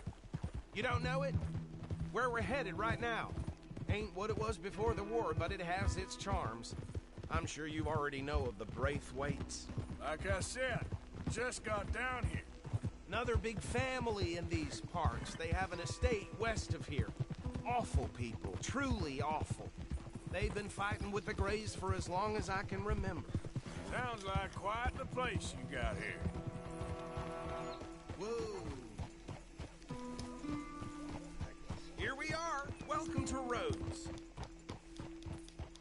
You don't know it? Where we're headed right now. Ain't what it was before the war, but it has its charms. I'm sure you already know of the Braithwaites. Like I said, just got down here. Another big family in these parts. They have an estate west of here. Awful people, truly awful. They've been fighting with the Grays for as long as I can remember. Sounds like quite the place you got here. Whoa. Here we are. Welcome to Rhodes.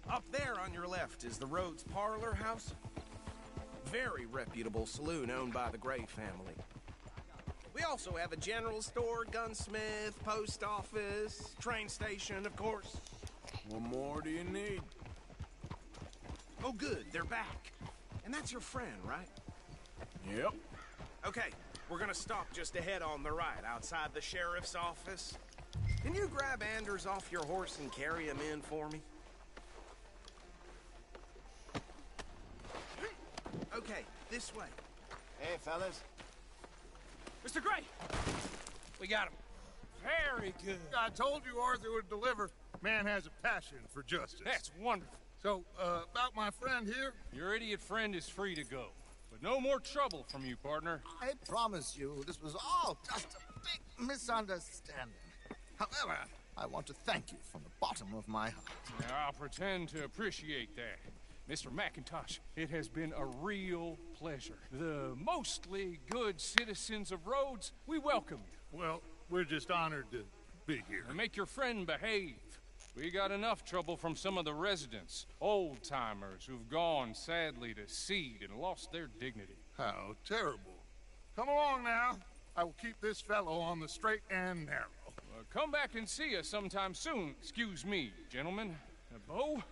Up there on your left is the Rhodes Parlor House. Very reputable saloon owned by the Gray family. We also have a general store, gunsmith, post office, train station, of course. What more do you need? Oh, good, they're back. And that's your friend, right? Yep. Okay, we're gonna stop just ahead on the right, outside the sheriff's office. Can you grab Anders off your horse and carry him in for me? Okay, this way. Hey, fellas. Mr. Gray! We got him. Very good. I told you Arthur would deliver. Man has a passion for justice. That's wonderful. So, about my friend here? Your idiot friend is free to go. But no more trouble from you, partner. I promise you, this was all just a big misunderstanding. However, I want to thank you from the bottom of my heart. Now, I'll pretend to appreciate that. Mr. McIntosh, it has been a real pleasure. The mostly good citizens of Rhodes, we welcome you. Well, we're just honored to be here. And make your friend behave. We got enough trouble from some of the residents, old-timers who've gone, sadly, to seed and lost their dignity. How terrible. Come along now. I will keep this fellow on the straight and narrow. Come back and see us sometime soon. Excuse me, gentlemen. Bo,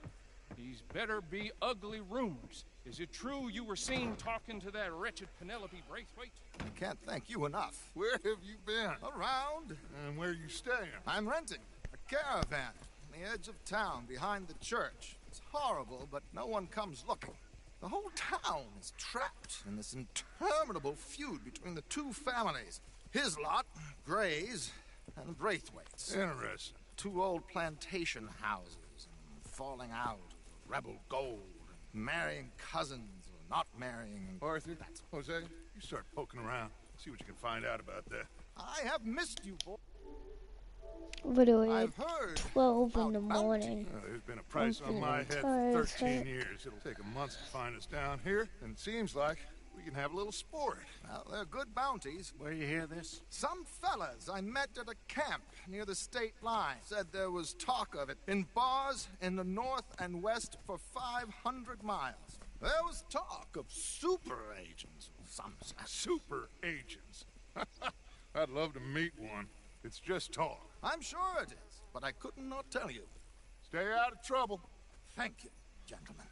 he's better be ugly rumors. Is it true you were seen talking to that wretched Penelope Braithwaite? I can't thank you enough. Where have you been? Around. And where are you staying? I'm renting a caravan on the edge of town behind the church. It's horrible, but no one comes looking. The whole town is trapped in this interminable feud between the two families. His lot, Gray's, and Braithwaite's. Interesting. Two old plantation houses, and falling out, rebel gold, marrying cousins or not marrying. Arthur, Jose, you start poking around. See what you can find out about that. I have missed you, boy. Literally I've heard 12 in the morning. There's been a price on my head for 13 years. It'll take a month to find us down here, and it seems like we can have a little sport. Well, they're good bounties. Where you hear this? Some fellas I met at a camp near the state line said there was talk of it in bars in the north and west for 500 miles. There was talk of super agents of some sort. Super agents. I'd love to meet one. It's just talk. I'm sure it is, but I couldn't not tell you. Stay out of trouble. Thank you, gentlemen.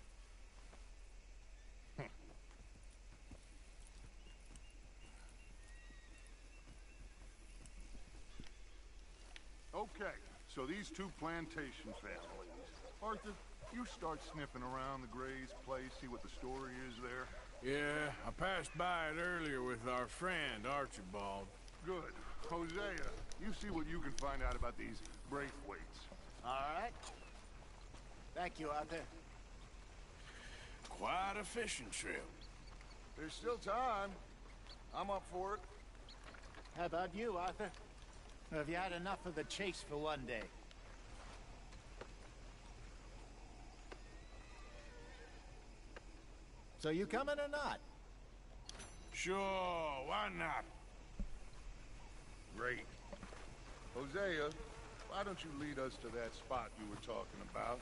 Okay, so these two plantation families. Arthur, you start sniffing around the Gray's place, see what the story is there. Yeah, I passed by it earlier with our friend, Archibald. Good. Hosea, you see what you can find out about these Braithwaites. All right. Thank you, Arthur. Quite a fishing trip. There's still time. I'm up for it. How about you, Arthur? Have you had enough of the chase for one day? So you coming or not? Sure, why not? Great. Hosea, why don't you lead us to that spot you were talking about?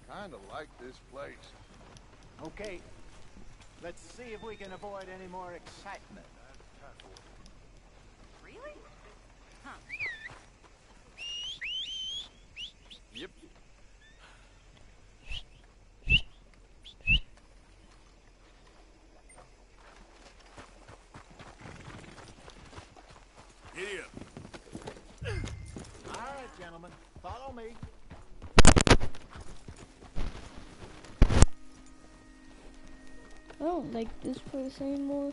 I kinda like this place. Okay. Let's see if we can avoid any more excitement. Really? Huh. Yep. Giddy up. All right, gentlemen. Follow me. I don't like this place anymore.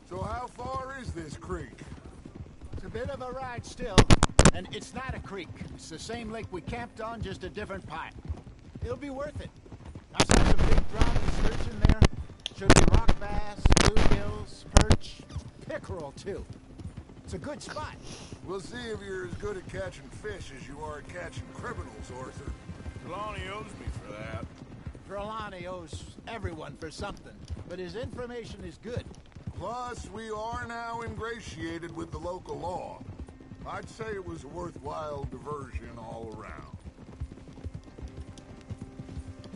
So how far is this creek? It's a bit of a ride still. And it's not a creek. It's the same lake we camped on, just a different part. It'll be worth it. I saw some big drop sturgeon there. Should be rock bass, bluegills, perch, pickerel too. It's a good spot. We'll see if you're as good at catching fish as you are at catching criminals, Arthur. Trelawney owes me for that. Trelawney owes everyone for something, but his information is good. Plus, we are now ingratiated with the local law. I'd say it was a worthwhile diversion all around.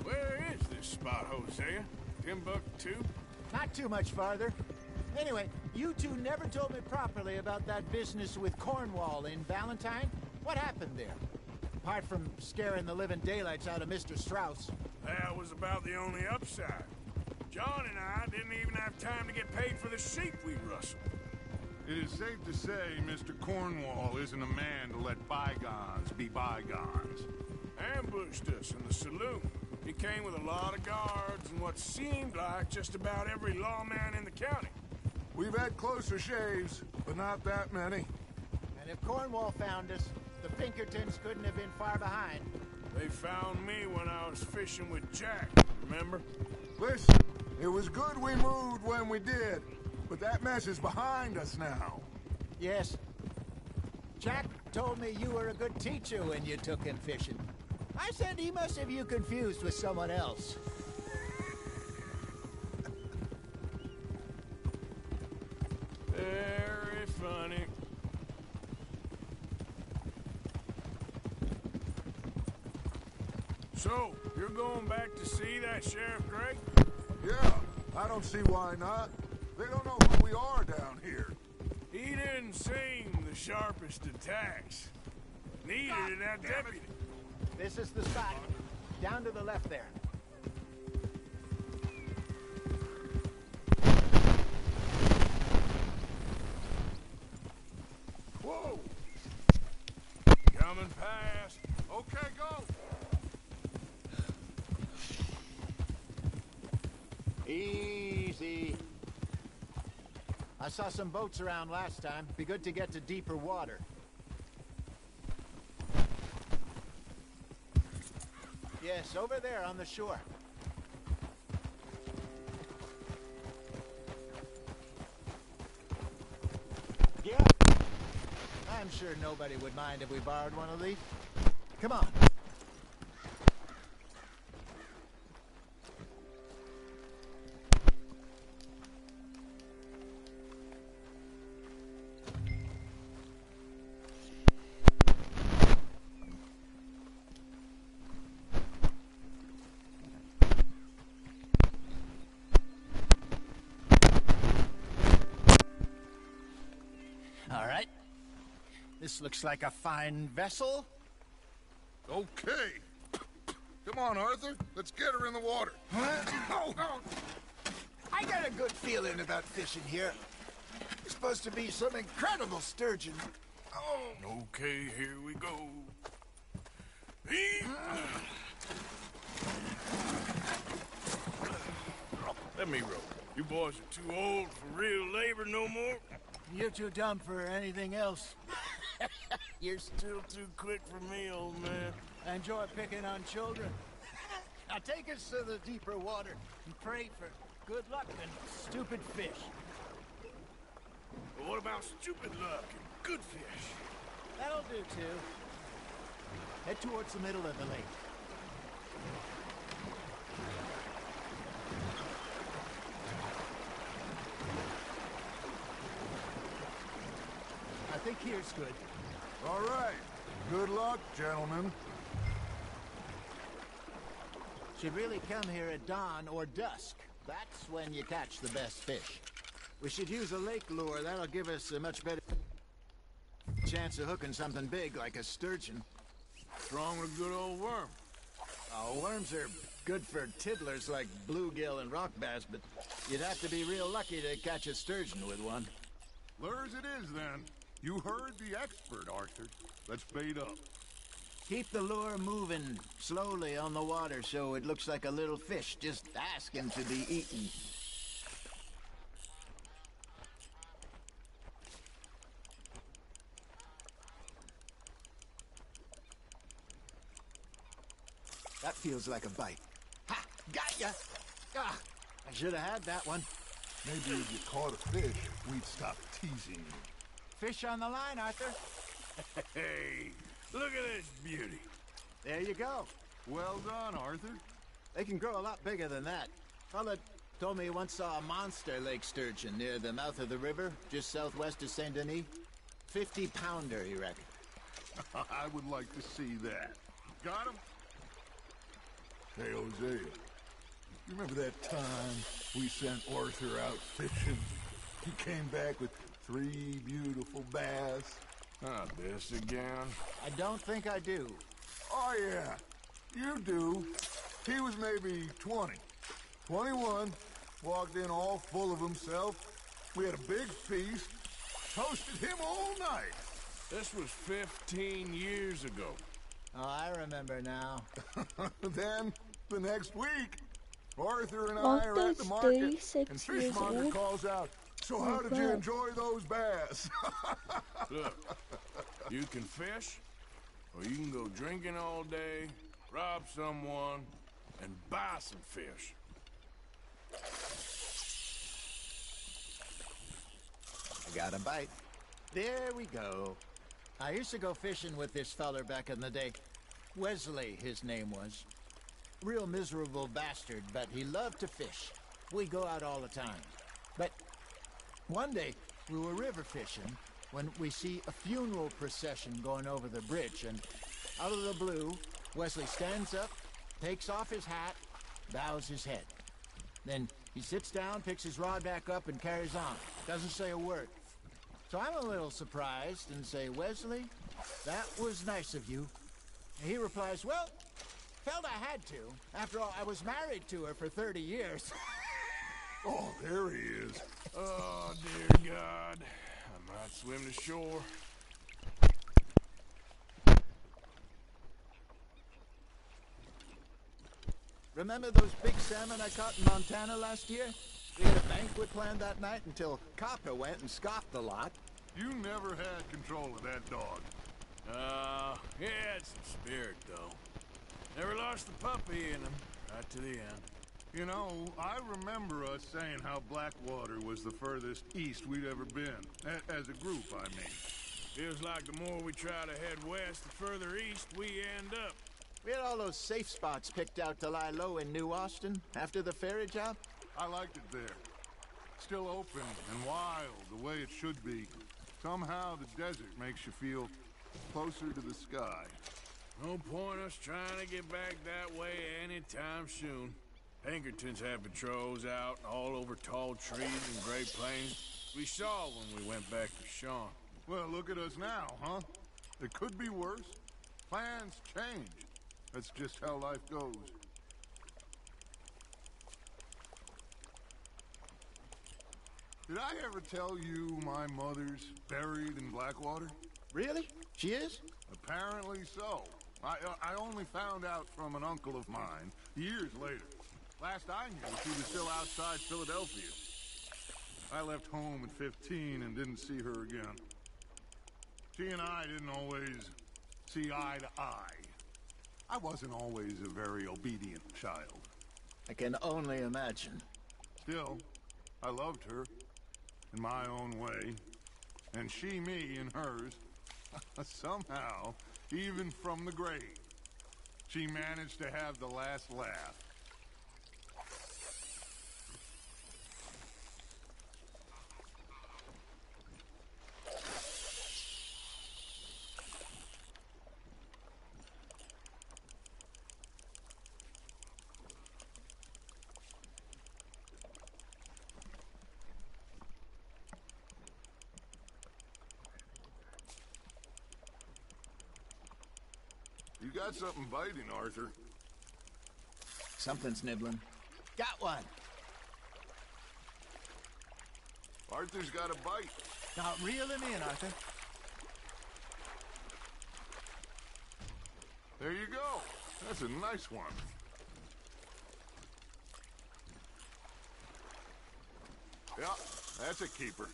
Where is this spot, Hosea? Timbuktu? Not too much farther. Anyway, you two never told me properly about that business with Cornwall in Valentine. What happened there? Apart from scaring the living daylights out of Mr. Strauss. That was about the only upside. John and I didn't even have time to get paid for the sheep we rustled. It is safe to say Mr. Cornwall isn't a man to let bygones be bygones. Ambushed us in the saloon. He came with a lot of guards and what seemed like just about every lawman in the county. We've had closer shaves, but not that many. And if Cornwall found us, the Pinkertons couldn't have been far behind. They found me when I was fishing with Jack, remember? Listen, it was good we moved when we did, but that mess is behind us now. Yes. Jack told me you were a good teacher when you took him fishing. I said he must have you confused with someone else. Very funny. So, you're going back to see that Sheriff Gray? Yeah, I don't see why not. They don't know who we are down here. He didn't seem the sharpest attacks. Neither did that deputy. This is the spot. Down to the left there. Whoa! Coming past. Okay, go. Easy. I saw some boats around last time. Be good to get to deeper water. Yes, over there on the shore. Yeah. I'm sure nobody would mind if we borrowed one of these. Come on. All right. This looks like a fine vessel. Okay. Come on, Arthur. Let's get her in the water. Oh, I got a good feeling about fishing here. It's supposed to be some incredible sturgeon. Oh. Okay, here we go. Let me row. You boys are too old for real labor no more. You're too dumb for anything else. You're still too quick for me, old man. I enjoy picking on children. Now take us to the deeper water and pray for good luck and stupid fish. But what about stupid luck and good fish? That'll do, too. Head towards the middle of the lake. I think here's good. All right. Good luck, gentlemen. Should really come here at dawn or dusk. That's when you catch the best fish. We should use a lake lure. That'll give us a much better chance of hooking something big like a sturgeon. What's wrong with a good old worm? Oh, worms are good for tiddlers like bluegill and rock bass, but you'd have to be real lucky to catch a sturgeon with one. Lures it is, then. You heard the expert, Arthur. Let's bait up. Keep the lure moving slowly on the water so it looks like a little fish just asking to be eaten. That feels like a bite. Ha! Got ya! Ah, I should have had that one. Maybe if you caught a fish, we'd stop teasing you. Fish on the line, Arthur. Hey, look at this beauty. There you go. Well done, Arthur. They can grow a lot bigger than that. Fella told me he once saw a monster lake sturgeon near the mouth of the river, just southwest of Saint Denis. 50-pounder, he reckoned. I would like to see that. Got him? Hey, Hosea. You remember that time we sent Arthur out fishing? He came back with 3 beautiful bass. This again? I don't think I do. Oh, yeah. You do. He was maybe 20. 21. Walked in all full of himself. We had a big feast. Toasted him all night. This was 15 years ago. Oh, I remember now. Then, the next week, Arthur and I are at the market, and Fishmonger calls out, "So how did you enjoy those bass?" Look, you can fish, or you can go drinking all day, rob someone, and buy some fish. I got a bite. There we go. I used to go fishing with this feller back in the day. Wesley, his name was. Real miserable bastard, but he loved to fish. We go out all the time. But one day, we were river fishing when we see a funeral procession going over the bridge, and out of the blue, Wesley stands up, takes off his hat, bows his head. Then he sits down, picks his rod back up, and carries on. Doesn't say a word. So I'm a little surprised and say, "Wesley, that was nice of you. He replies, well, felt I had to. After all, I was married to her for 30 years. Oh, there he is. Oh, dear God. I might swim to shore. Remember those big salmon I caught in Montana last year? We had a banquet planned that night until Copper went and scoffed the lot. You never had control of that dog. He had some spirit, though. Never lost the puppy in him, right to the end. You know, I remember us saying how Blackwater was the furthest east we'd ever been. As a group, I mean. Feels like the more we try to head west, the further east we end up. We had all those safe spots picked out to lie low in New Austin after the ferry job. I liked it there. Still open and wild, the way it should be. Somehow the desert makes you feel closer to the sky. No point us trying to get back that way anytime soon. Pinkertons have patrols out all over tall trees and Great Plains. We saw when we went back to Sean. Well, look at us now, huh? It could be worse. Plans change. That's just how life goes. Did I ever tell you my mother's buried in Blackwater? Really? She is? Apparently so. I only found out from an uncle of mine years later. Last I knew, she was still outside Philadelphia. I left home at 15 and didn't see her again. She and I didn't always see eye to eye. I wasn't always a very obedient child. I can only imagine. Still, I loved her in my own way, and she me in hers. Somehow, even from the grave, she managed to have the last laugh. You got something biting, Arthur. Something's nibbling. Got one. Arthur's got a bite. Now reel him in, Arthur. There you go. That's a nice one. Yeah, that's a keeper.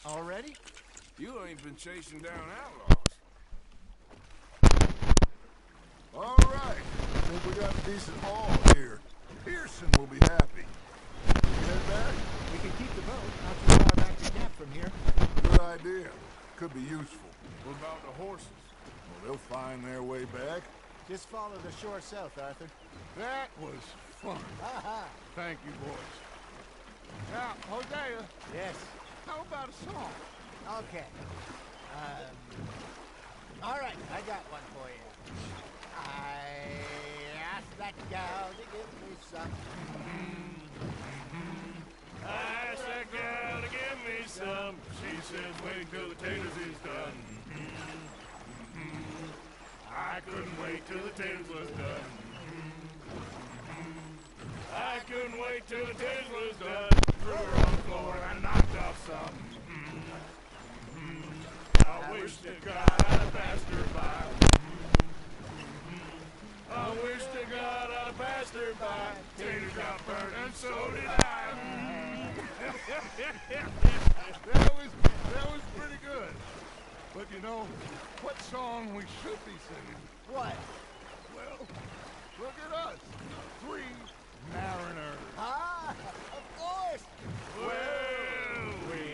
Already? You ain't been chasing down outlaws. All right. I think we got a decent haul here. Pearson will be happy. Head back? We can keep the boat not too far back to camp from here. Good idea. Could be useful. What about the horses? Well, they'll find their way back. Just follow the shore south, Arthur. That was fun. Thank you, boys. Now, Hosea. Yes. How about a song? Okay. All right, I got one for you. I asked that gal to give me some. I asked that gal to give me some. She says, wait till the taters is done. I couldn't wait till the taters was done. I couldn't wait till the taters was done. Threw her on the floor and I knocked off some. I wish to God I'd have passed her by. I wish to God I'd have passed her by. Taters got burned and so did I. that was pretty good. But you know, what song we should be singing? What? Well, look at us. 3 mariners. Ah, of course. Well, we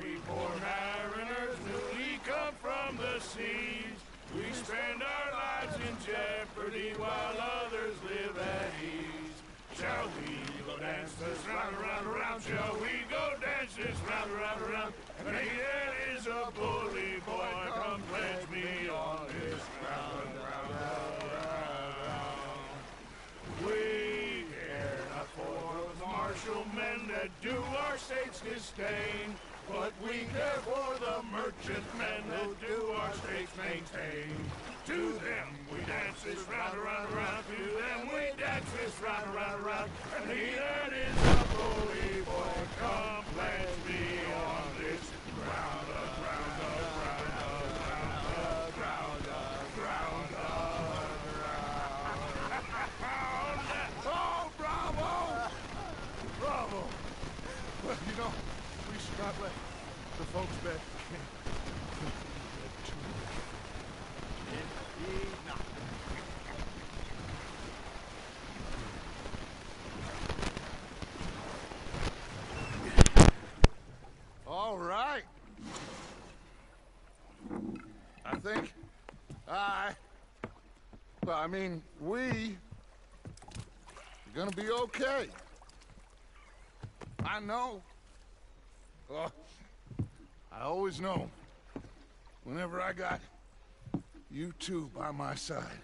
3 poor mariners newly come from the seas. We spend our lives in jeopardy while others live at ease. Shall we go dance this round, around, around? Shall we go dance this round, around, around? And he is a bully boy, come pledge me on this round, round, round, round. that do our state's disdain. But we care for the merchantmen that do our states maintain. To them we dance this round, around, around. To them we dance this round, around, around. And he that is a bully boy, come pledge me on this ground, ground, ground, ground, ground, ground, ground. Oh, bravo! Bravo! Well, you know, we should not let the folks bet. All right. I think we are gonna be okay. I know. Oh, I always know. Whenever I got you two by my side,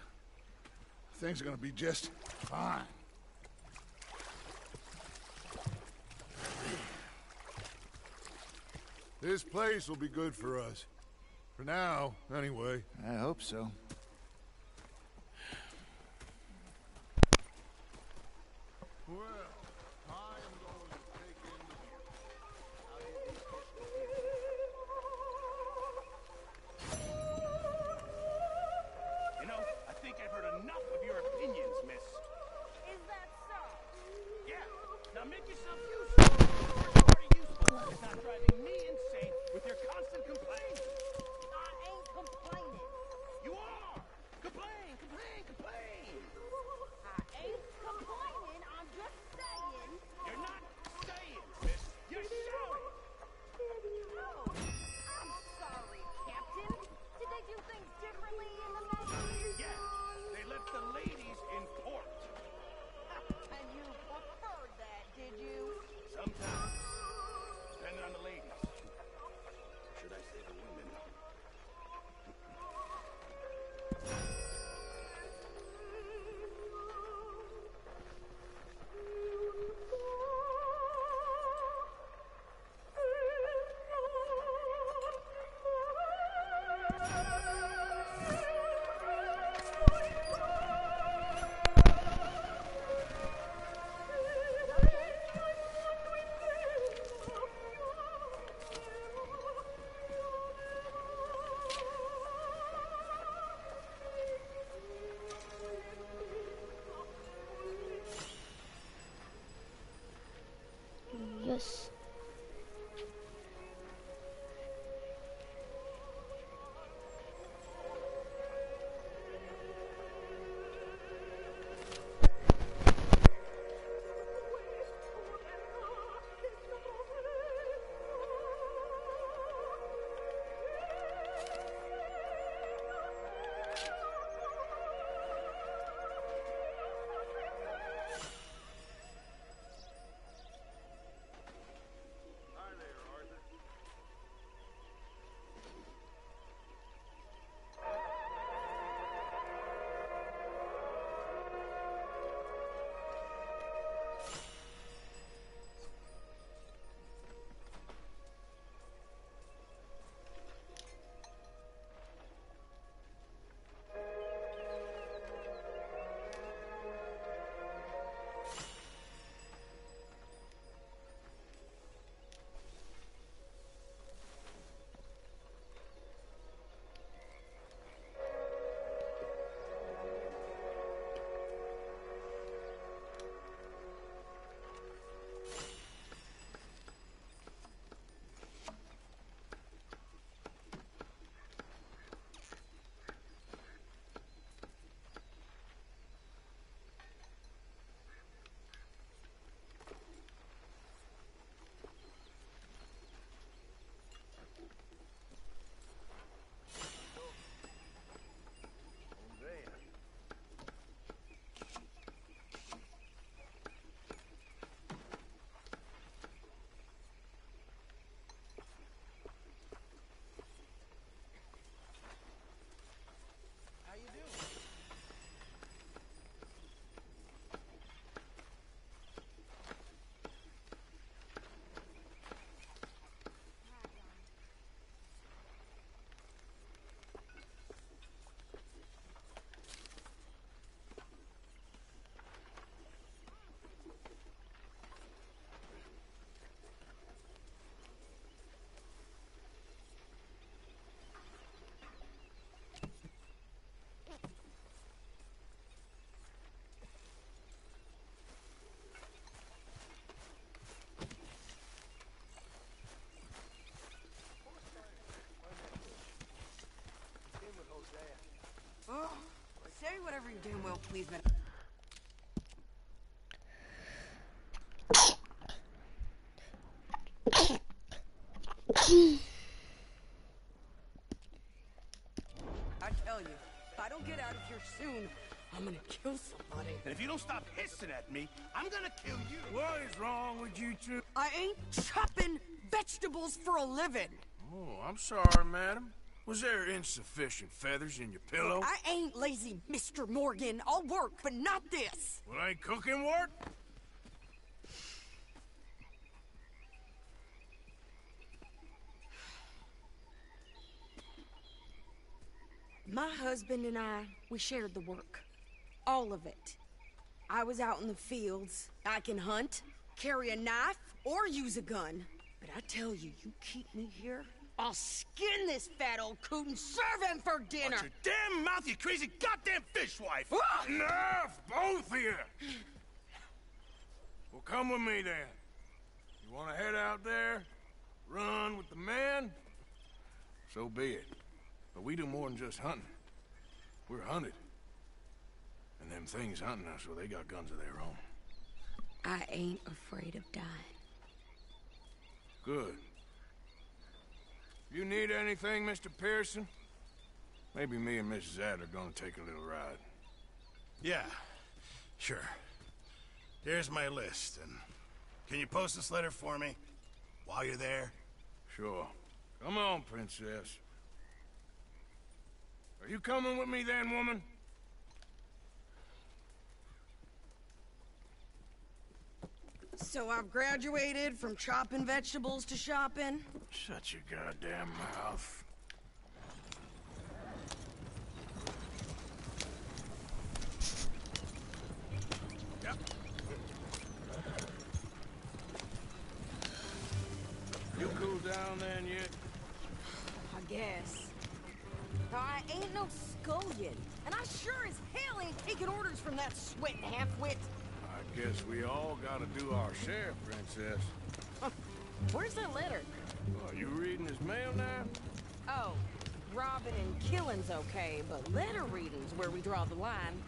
things are gonna be just fine. This place will be good for us. For now, anyway. I hope so. Well, I am going to take in the view. You know, I think I've heard enough of your opinions, miss. Is that so? Yeah. Now make yourself useful. You're already useful. It's not driving me insane with your constant complaints. I ain't complaining. You are. Complain, complain, complain. I ain't complaining. I'm just saying. I tell you, if I don't get out of here soon, I'm gonna kill somebody. And if you don't stop hissing at me, I'm gonna kill you. What is wrong with you two? I ain't chopping vegetables for a living. Oh, I'm sorry, madam. Was there insufficient feathers in your pillow? I ain't lazy, Mr. Morgan. I'll work, but not this. Well, ain't cooking work? My husband and I, we shared the work. All of it. I was out in the fields. I can hunt, carry a knife, or use a gun. But I tell you, you keep me here, I'll skin this fat old coot and serve him for dinner. Watch your damn mouth, you crazy goddamn fishwife! Enough, both of you! Well, come with me then. You want to head out there, run with the men? So be it. But we do more than just hunting. We're hunted. And them things hunting us, well, they got guns of their own. I ain't afraid of dying. Good. You need anything, Mr. Pearson? Maybe me and Mrs. Adler are gonna take a little ride. Yeah, sure. Here's my list, and can you post this letter for me while you're there? Sure. Come on, princess. Are you coming with me then, woman? So I've graduated from chopping vegetables to shopping? Shut your goddamn mouth. Yep. You cool down then yet? I guess. I ain't no scullion, and I sure as hell ain't taking orders from that sweating half-wit. I guess we all gotta do our share, princess. Where's that letter? Are you reading his mail now? Oh, robbing and killing's okay, but letter reading's where we draw the line.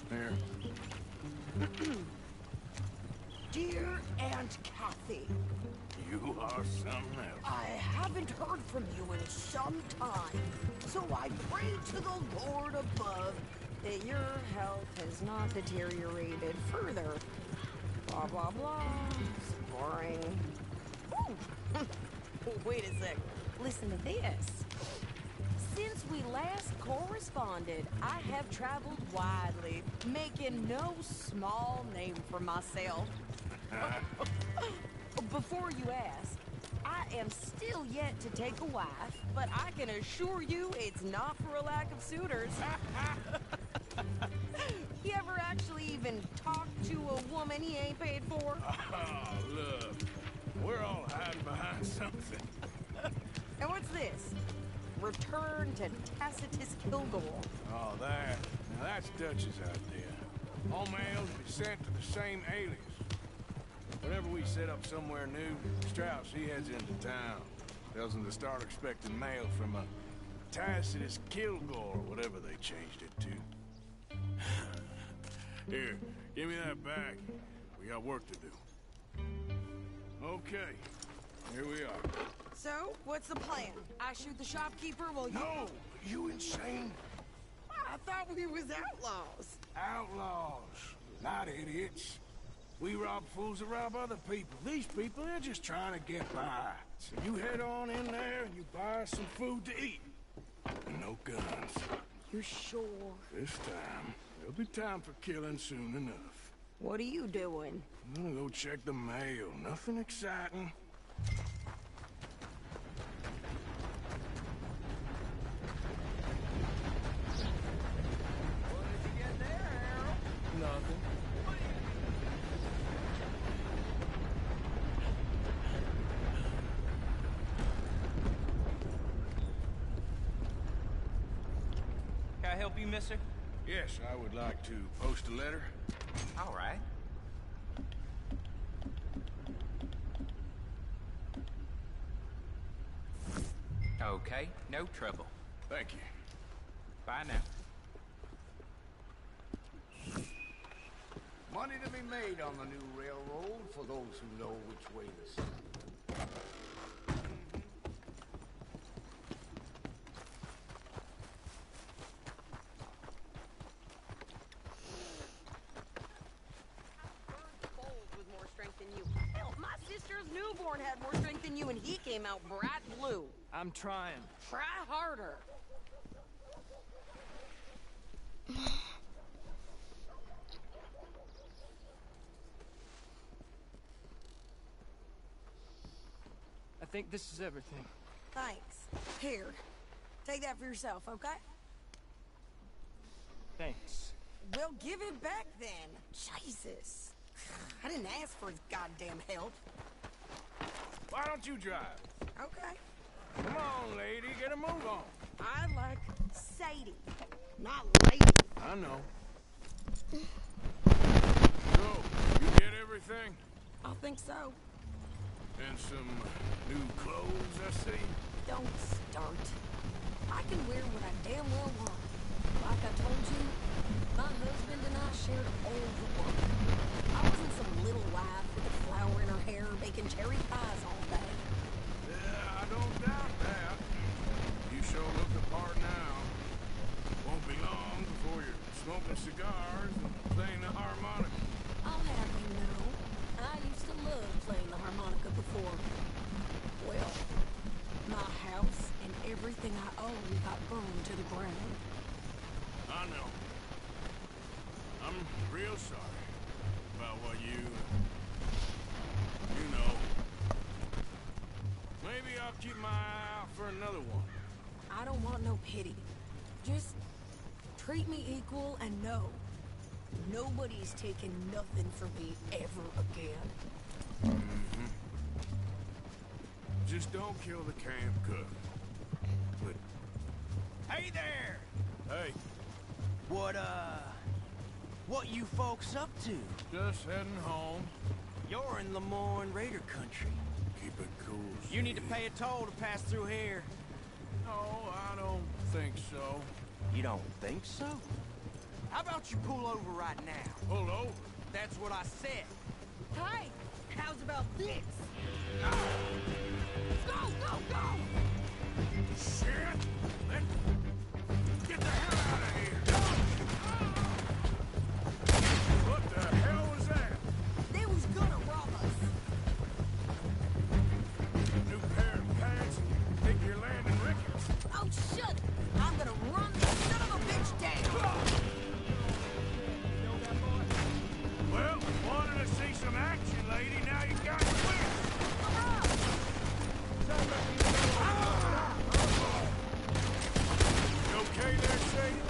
Here. Dear Aunt Kathy, You are something else. I haven't heard from you in some time, so I pray to the Lord above that your health has not deteriorated further. Blah, blah, blah. It's boring. Ooh. Wait a sec. Listen to this. Since we last corresponded, I have traveled widely, making no small name for myself. Before you ask, I am still yet to take a wife, but I can assure you it's not for a lack of suitors. You ever actually even talked to a woman he ain't paid for? Oh, look. We're all hiding behind something. And what's this? Return to Tacitus Kilgore. Oh, that. Now that's Dutch's idea. All mails be sent to the same alias. Whenever we set up somewhere new, Strauss, he heads into town. Tells them to start expecting mail from a Tacitus Kilgore, whatever they changed it to. Here, give me that back. We got work to do. Okay, here we are. So, what's the plan? I shoot the shopkeeper while you... No! You insane? I thought we was outlaws. Outlaws, not idiots. We rob fools that rob other people. These people, they're just trying to get by. So you head on in there and you buy some food to eat. No guns. You sure? This time, there'll be time for killing soon enough. What are you doing? I'm gonna go check the mail. Nothing exciting. What did you get there, Harold? Nothing. Can I help you, mister? Yes, I would like to post a letter. All right. Okay, no trouble. Thank you. Bye now. Money made on the new railroad for those who know which way to steer. With more strength than you. Hell, my sister's newborn had more strength than you, and he came out bright blue. I'm trying. Try harder. I think this is everything. Thanks. Here, take that for yourself, okay? Thanks. Well, give it back then. Jesus. I didn't ask for his goddamn help. Why don't you drive? Okay. Come on, lady, get a move on. I like Sadie, not lady. I know. So, you get everything? I think so. And some new clothes, I see? Don't start. I can wear what I damn well want. Like I told you, my husband and I shared all the work. I wasn't some little wife with a flower in her hair baking cherry pies all day. Yeah, I don't doubt that. You sure look the part now. Won't be long before you're smoking cigars and playing the harmonica. I'll have you know, I used to love playing the harmonica before. Well, my house and everything I own got burned to the ground. I know. I'm real sorry about what you know. Maybe I'll keep my eye out for another one. I don't want no pity. Just treat me equal and know nobody's taking nothing from me ever again. Mm-hmm. Just don't kill the camp cook. But... Hey there! Hey. What you folks up to? Just heading home. You're in Lemoyne Raider country. Keep it cool, You need to pay a toll to pass through here. No, I don't think so. You don't think so? How about you pull over right now? Pull over? That's what I said. Hey, how's about this? Go, go, go! Shit! Get the hell out of here! What the hell was that? They was gonna rob us. New pair of pants? Think you're landing rickets? Oh, shut! I'm gonna run this son of a bitch down! Well, wanted to see some action, lady. Now you got clear. You okay there, Sadie?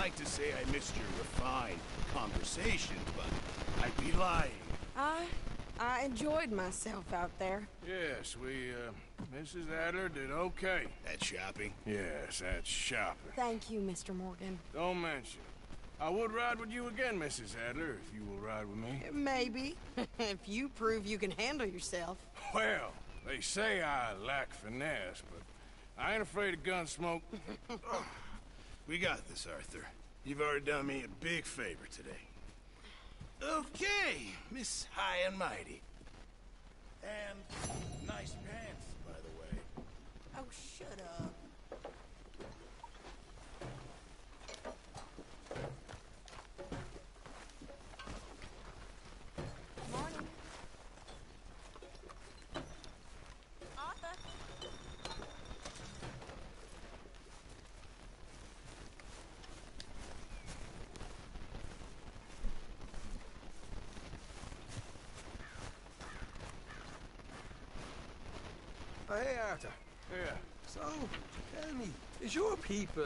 like to say I missed your refined conversation, but I'd be lying. I enjoyed myself out there. Yes, Mrs. Adler did okay. That shopping? Yes, that's shopping. Thank you, Mr. Morgan. Don't mention it. I would ride with you again, Mrs. Adler, if you will ride with me. Maybe. If you prove you can handle yourself. Well, they say I lack finesse, but I ain't afraid of gun smoke. We got this, Arthur. You've already done me a big favor today. Okay, Miss High and Mighty. And nice pants, by the way. Oh, shut up. Morning. Arthur. Hey, Arthur. Yeah. So, tell me, is your people,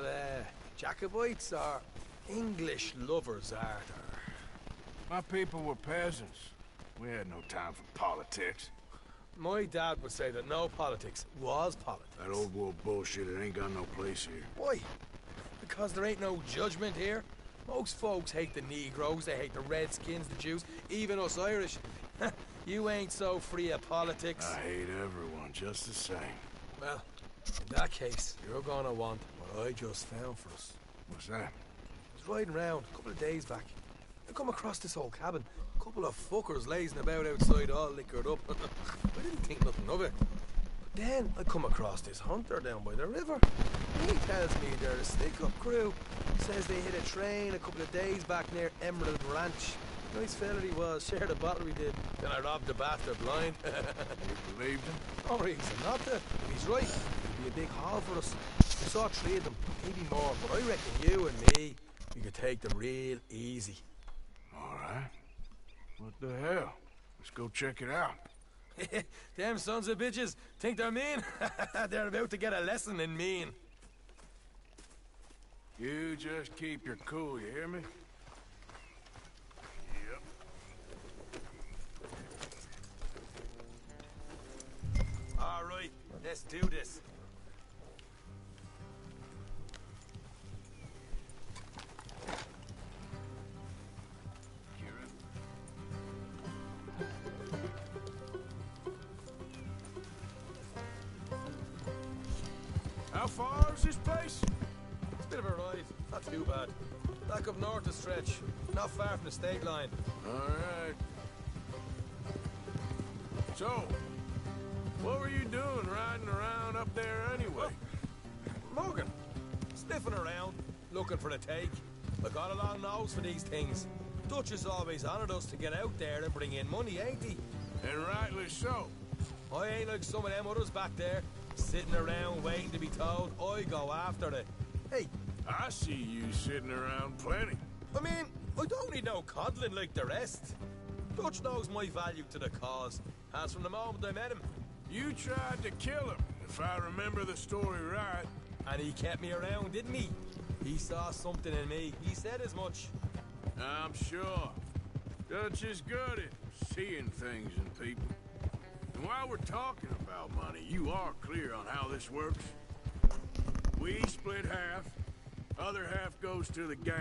Jacobites or English lovers, Arthur? My people were peasants. We had no time for politics. My dad would say that no politics was politics. That old world bullshit, it ain't got no place here. Why? Because there ain't no judgment here? Most folks hate the Negroes, they hate the Redskins, the Jews, even us Irish. You ain't so free of politics. I hate everyone just the same. Well, in that case, you're gonna want what I just found for us. What's that? I was riding around a couple of days back. I come across this old cabin. A couple of fuckers lazing about outside all liquored up. I didn't think nothing of it. But then I come across this hunter down by the river. He tells me they're a stick-up crew. He says they hit a train a couple of days back near Emerald Ranch. Nice fella he was, shared a bottle we did. Then I robbed the bastard blind. You believed him? No reason not to. If he's right, it'd be a big haul for us. We saw 3 of them, maybe more, but I reckon you and me, we could take them real easy. All right. What the hell? Let's go check it out. Them sons of bitches think they're mean. They're about to get a lesson in mean. You just keep your cool, you hear me? All right, let's do this. How far is this place? It's a bit of a ride, not too bad. Back up north a stretch, not far from the state line. All right. So, what were you doing riding around up there anyway? Morgan, sniffing around, looking for a take. I got a long nose for these things. Dutch has always honoured us to get out there and bring in money, ain't he? And rightly so. I ain't like some of them others back there, sitting around waiting to be told. I go after it. Hey, I see you sitting around plenty. I mean, I don't need no coddling like the rest. Dutch knows my value to the cause, as from the moment I met him. You tried to kill him, if I remember the story right. And he kept me around, didn't he? He saw something in me. He said as much. I'm sure. Dutch is good at seeing things in people. And while we're talking about money, you are clear on how this works? We split half, other half goes to the gang.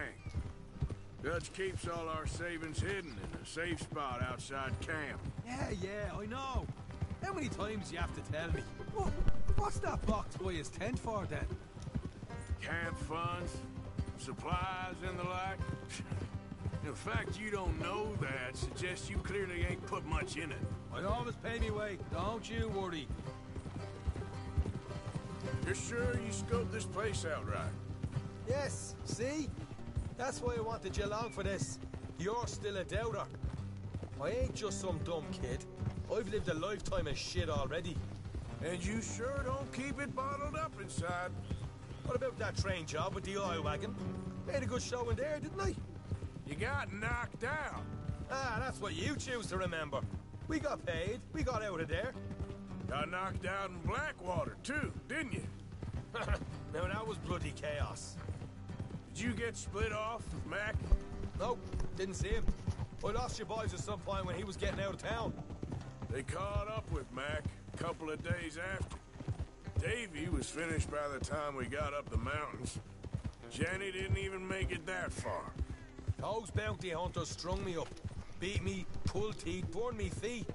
Dutch keeps all our savings hidden in a safe spot outside camp. Yeah, I know. How many times do you have to tell me? What's that box by his tent for, then? Camp funds, supplies, and the like. The fact you don't know that suggests you clearly ain't put much in it. I always pay me way, don't you worry. You're sure you scoped this place out right? Yes, see? That's why I wanted you along for this. You're still a doubter. I ain't just some dumb kid. I've lived a lifetime of shit already. And you sure don't keep it bottled up inside. What about that train job with the oil wagon? Made a good show in there, didn't I? You got knocked out. Ah, that's what you choose to remember. We got paid. We got out of there. Got knocked out in Blackwater, too, didn't you? Now, that was bloody chaos. Did you get split off with Mac? Nope, didn't see him. I lost your boys at some point when he was getting out of town. They caught up with Mac a couple of days after. Davy was finished by the time we got up the mountains. Jenny didn't even make it that far. Those bounty hunters strung me up. Beat me, pulled teeth, burned me feet.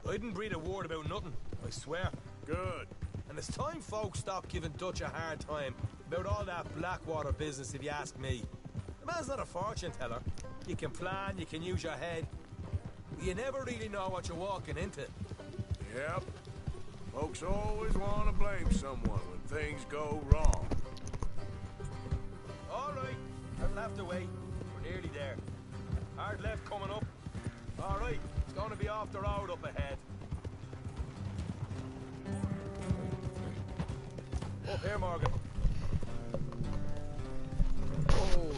I didn't breathe a word about nothing, I swear. Good. And it's time folks stop giving Dutch a hard time about all that Blackwater business, if you ask me. The man's not a fortune teller. You can plan, you can use your head. But you never really know what you're walking into. Yep. Folks always want to blame someone when things go wrong. All right, that'll have to wait. We're nearly there. Hard left coming up. All right, it's going to be off the road up ahead. Up here, Morgan. Hold.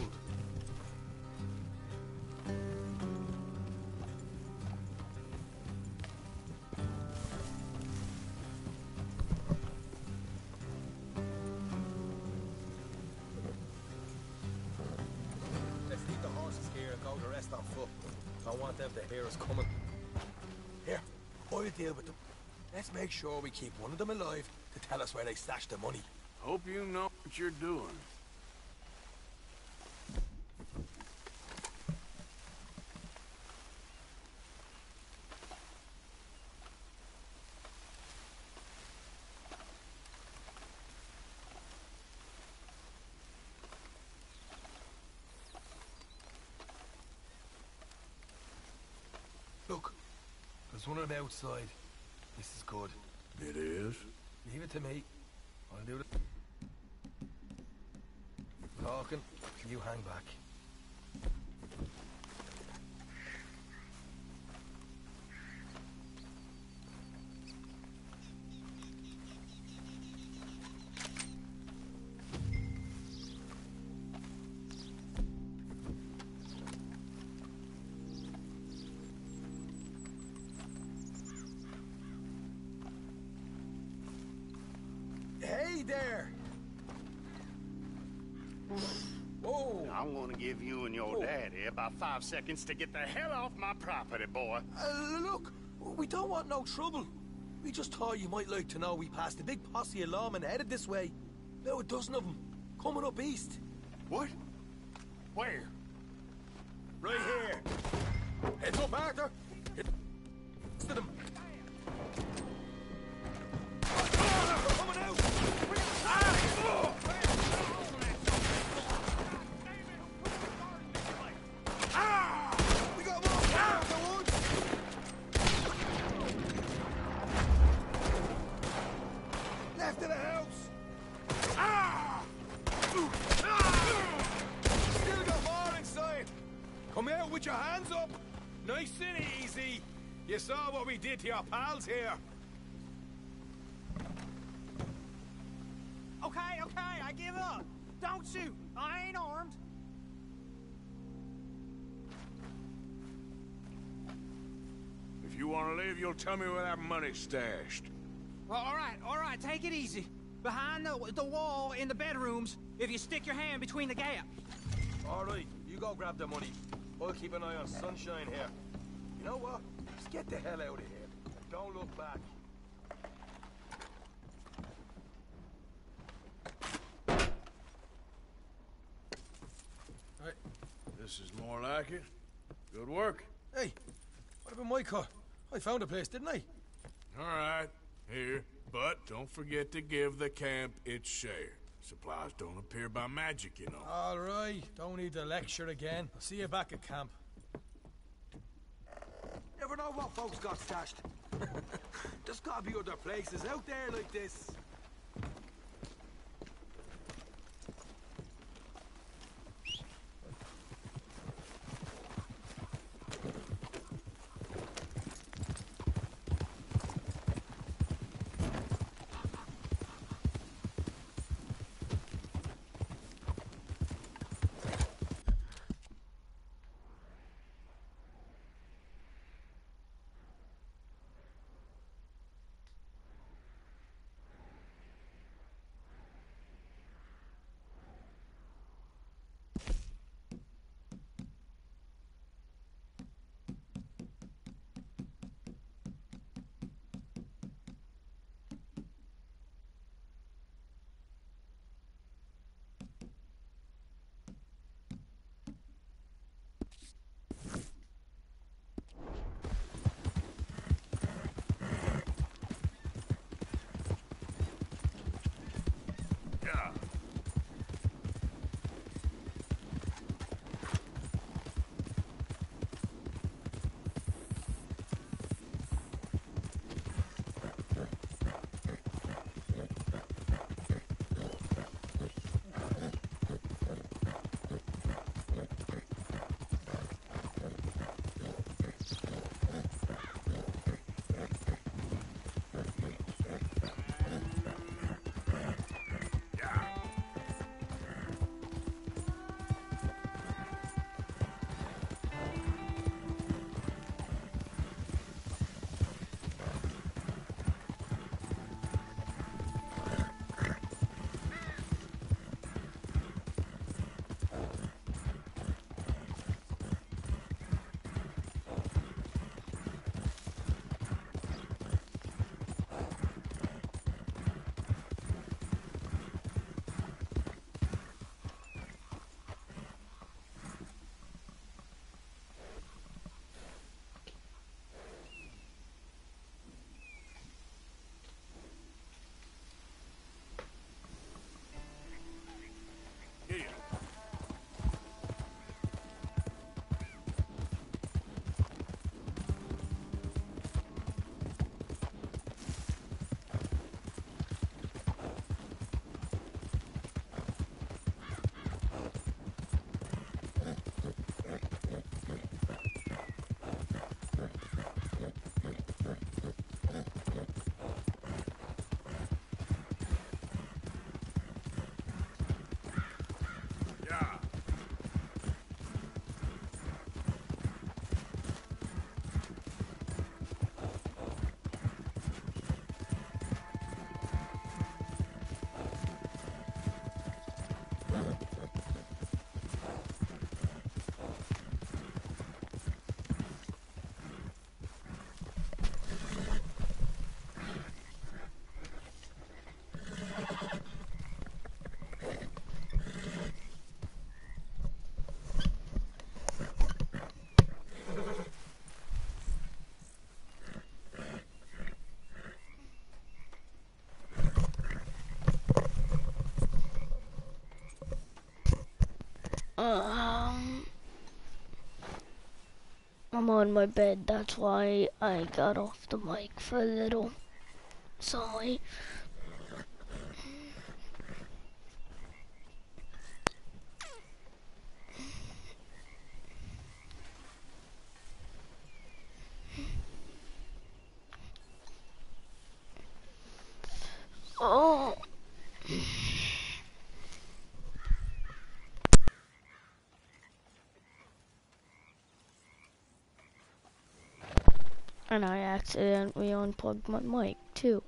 Let's leave the horses here and go the rest on foot. I want them to hear us coming. Here, I'll deal with them. Let's make sure we keep one of them alive to tell us where they stashed the money. Hope you know what you're doing. Look, there's one of them outside. This is good. It is? Leave it to me. I'll do it. Talking, you hang back. Hey there! Whoa! I'm gonna give you and your daddy about 5 seconds to get the hell off my property, boy. Look, we don't want no trouble. We just thought you might like to know we passed a big posse of lawmen headed this way. About a dozen of them, coming up east. What? Where? Right here. Heads up, Arthur. Heads to them. Coming out. We got more out of the woods. Left of the house. Still got more inside. Come out with your hands up. Nice and easy. You saw what we did to your pals here. Okay, I give up. Don't shoot. I ain't armed. If you want to leave, you'll tell me where that money's stashed. Well, all right, take it easy. Behind the wall in the bedrooms, if you stick your hand between the gap. All right, you go grab the money. I'll keep an eye on Sunshine here. You know what? Just get the hell out of here. Don't look back. Right. This is more like it. Good work. Hey, what about my car? I found a place, didn't I? All right, here. But don't forget to give the camp its share. Supplies don't appear by magic, you know. All right, don't need the lecture again. I'll see you back at camp. Never know what folks got stashed. There's gotta be other places out there like this. Yeah. Here. Yeah. Um, I'm on my bed. That's why I got off the mic for a little. Sorry. Oh. And I accidentally unplugged my mic too.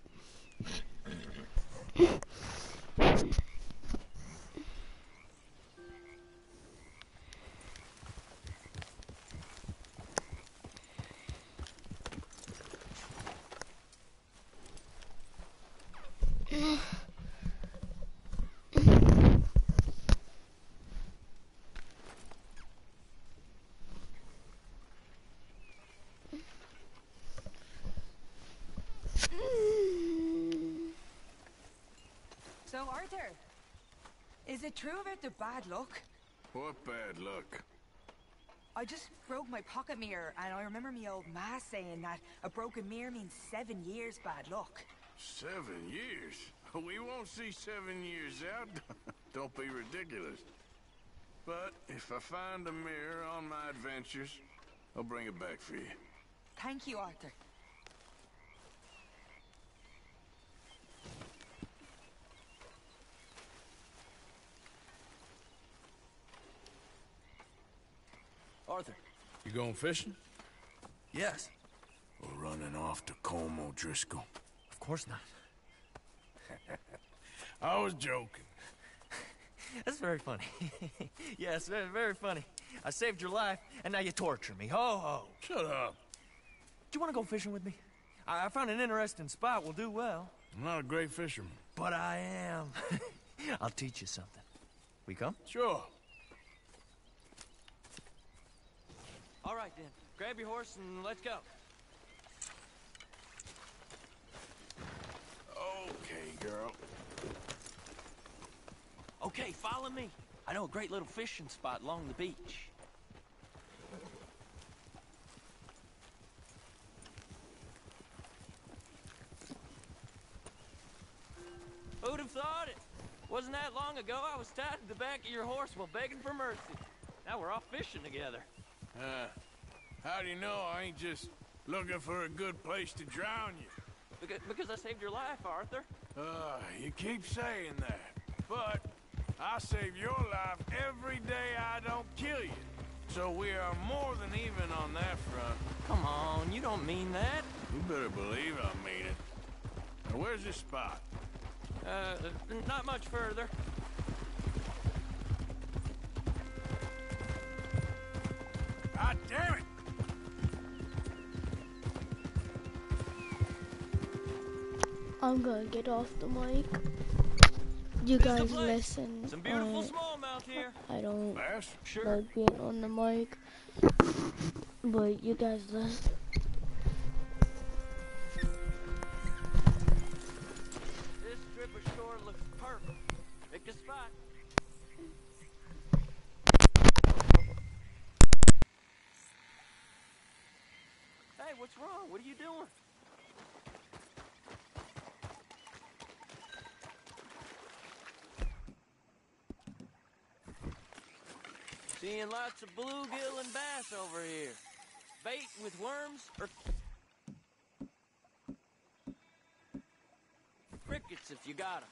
So, Arthur, is it true about the bad luck? What bad luck? I just broke my pocket mirror, and I remember me old ma saying that a broken mirror means 7 years bad luck. 7 years? We won't see 7 years out. Don't be ridiculous. But if I find a mirror on my adventures, I'll bring it back for you. Thank you, Arthur. Arthur. You going fishing? Yes. Or running off to Colm O'Driscoll? Of course not. I was joking. That's very funny. Yes, very, very funny. I saved your life, and now you torture me. Ho, ho. Shut up. Do you want to go fishing with me? I found an interesting spot. We'll do well. I'm not a great fisherman. But I am. I'll teach you something. We come? Sure. All right, then. Grab your horse and let's go. Okay, girl. Okay, follow me. I know a great little fishing spot along the beach. Who'd have thought it? Wasn't that long ago I was tied to the back of your horse while begging for mercy. Now we're off fishing together. How do you know I ain't just looking for a good place to drown you? Because I saved your life, Arthur. You keep saying that. But I save your life every day I don't kill you. So we are more than even on that front. Come on, you don't mean that. You better believe I mean it. Now, where's this spot? Not much further. God damn it! I'm gonna get off the mic. You guys listen. Some beautiful smallmouth here. I don't Sure. like being on the mic, but you guys listen. This strip of shore looks perfect. Pick a spot. Hey, what's wrong? What are you doing? Seeing lots of bluegill and bass over here. Bait with worms or crickets if you got 'em.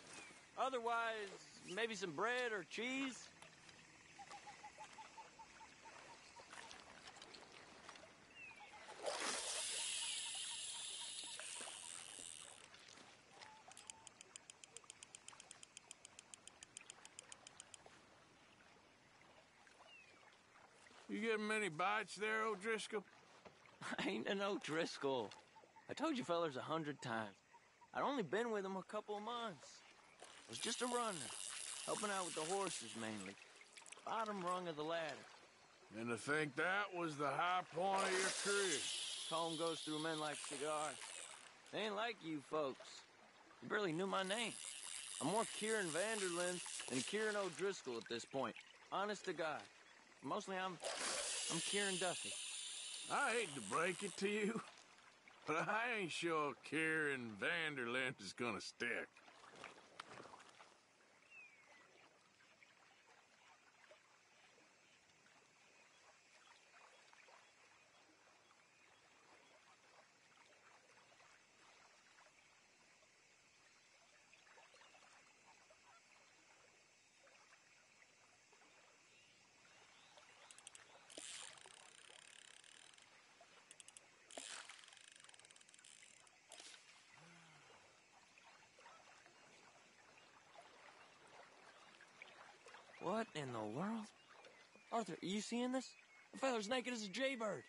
Otherwise, maybe some bread or cheese. You getting many bites there, O'Driscoll? I ain't an O'Driscoll. I told you fellers 100 times. I'd only been with him a couple of months. I was just a runner, helping out with the horses mainly. Bottom rung of the ladder. And to think that was the high point of your career. Home goes through men like cigars. They ain't like you folks. You barely knew my name. I'm more Kieran Vanderlyn than Kieran O'Driscoll at this point. Honest to God. Mostly I'm Kieran Duffy. I hate to break it to you, but I ain't sure Kieran Vanderlyn is gonna stick. What in the world? Arthur, are you seeing this? The feller's naked as a jaybird.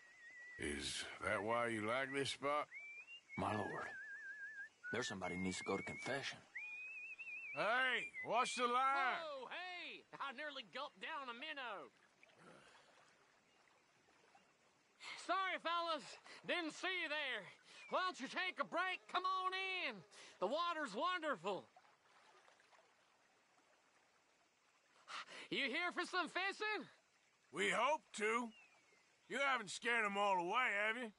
Is that why you like this spot? My lord. There's somebody who needs to go to confession. Hey, watch the line! Whoa, hey! I nearly gulped down a minnow. Sorry, fellas. Didn't see you there. Why don't you take a break? Come on in. The water's wonderful. You here for some fishing? We hope to. You haven't scared them all away, have you?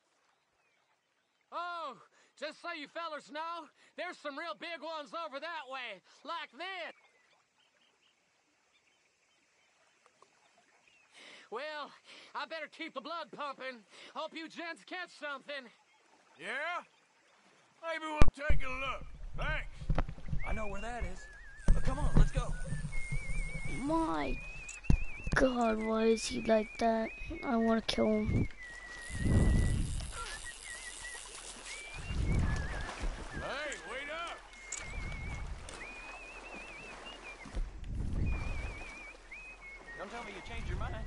Oh, just so you fellers know, there's some real big ones over that way, like this. Well, I better keep the blood pumping. Hope you gents catch something. Yeah? Maybe we'll take a look. Thanks. I know where that is. But come on, let's go. My God, why is he like that? I want to kill him. Hey, wait up! Don't tell me you changed your mind.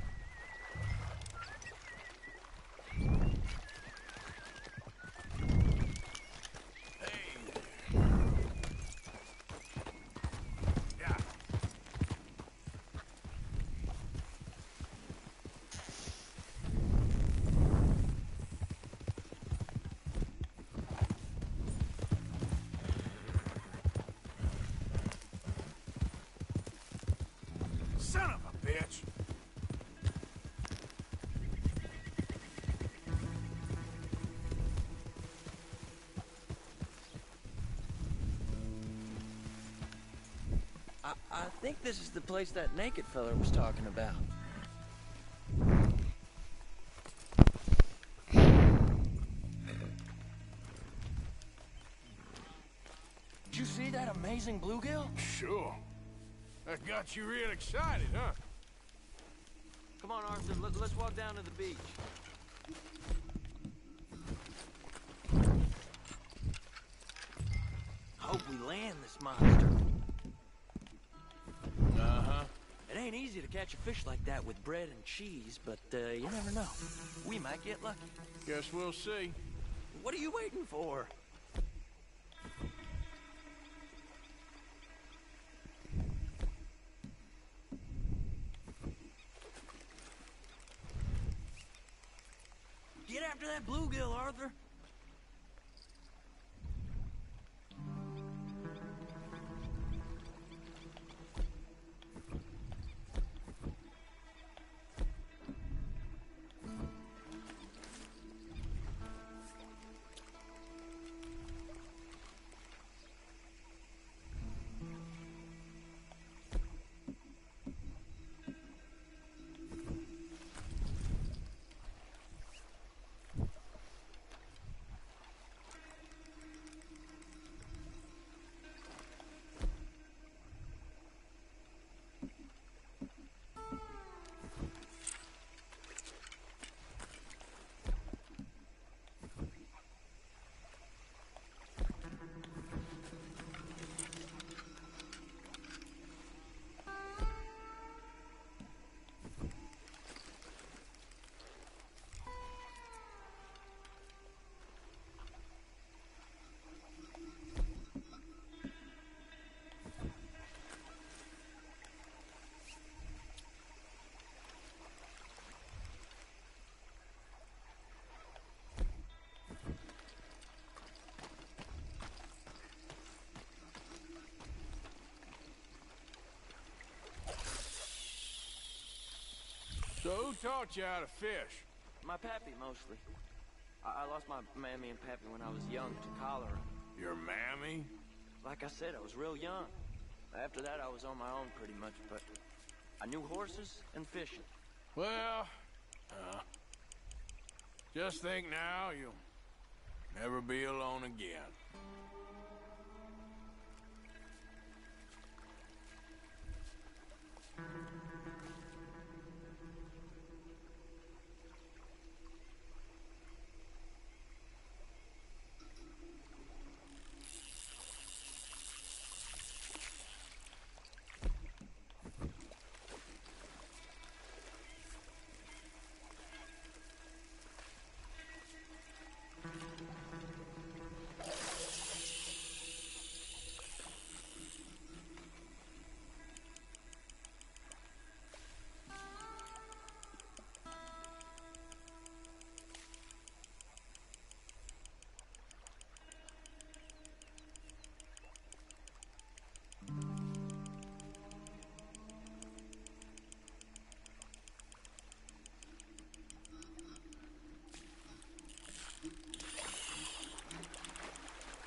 Son of a bitch! I think this is the place that naked fella was talking about. Did you see that amazing bluegill? Sure. That got you real excited, huh? Come on, Arthur, let's walk down to the beach. Hope we land this monster. Uh-huh. It ain't easy to catch a fish like that with bread and cheese, but you never know. We might get lucky. Guess we'll see. What are you waiting for? Get after that bluegill, Arthur. So who taught you how to fish? My pappy, mostly. I lost my mammy and pappy when I was young to cholera. Your mammy? Like I said, I was real young. After that, I was on my own pretty much, but I knew horses and fishing. Well, just think now, you'll never be alone again.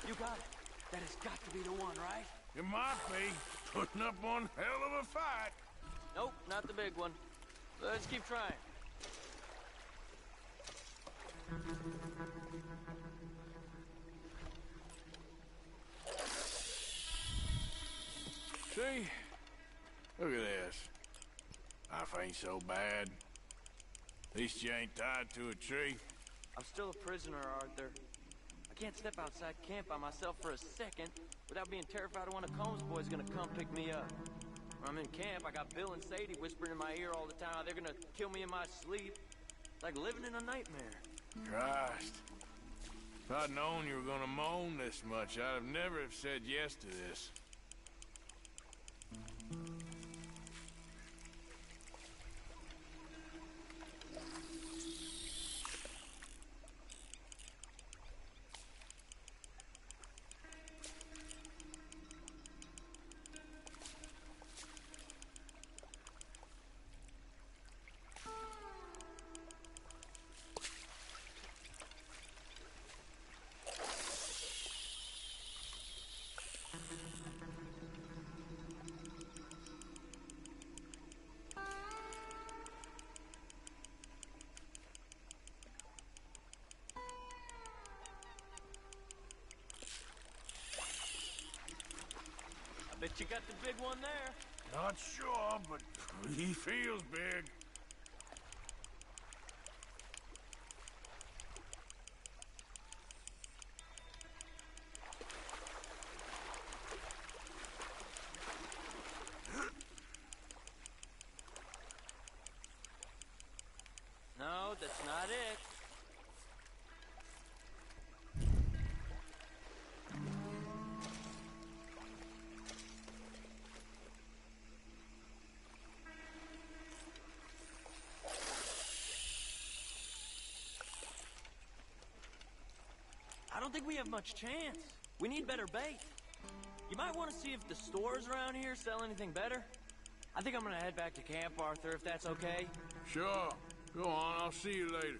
You got it. That has got to be the one, right? It might be. Putting up one hell of a fight. Nope, not the big one. Let's keep trying. See? Look at this. Life ain't so bad. At least you ain't tied to a tree. I'm still a prisoner, Arthur. I can't step outside camp by myself for a second without being terrified of one of Combs' boys gonna come pick me up. When I'm in camp, I got Bill and Sadie whispering in my ear all the time how they're gonna kill me in my sleep. It's like living in a nightmare. Christ. If I'd known you were gonna moan this much, I'd have never have said yes to this. Bet you got the big one there. Not sure, but he feels big. No, that's not it. I don't think we have much chance. We need better bait. You might want to see if the stores around here sell anything better. I think I'm gonna head back to camp, Arthur, if that's okay. Sure. Go on, I'll see you later.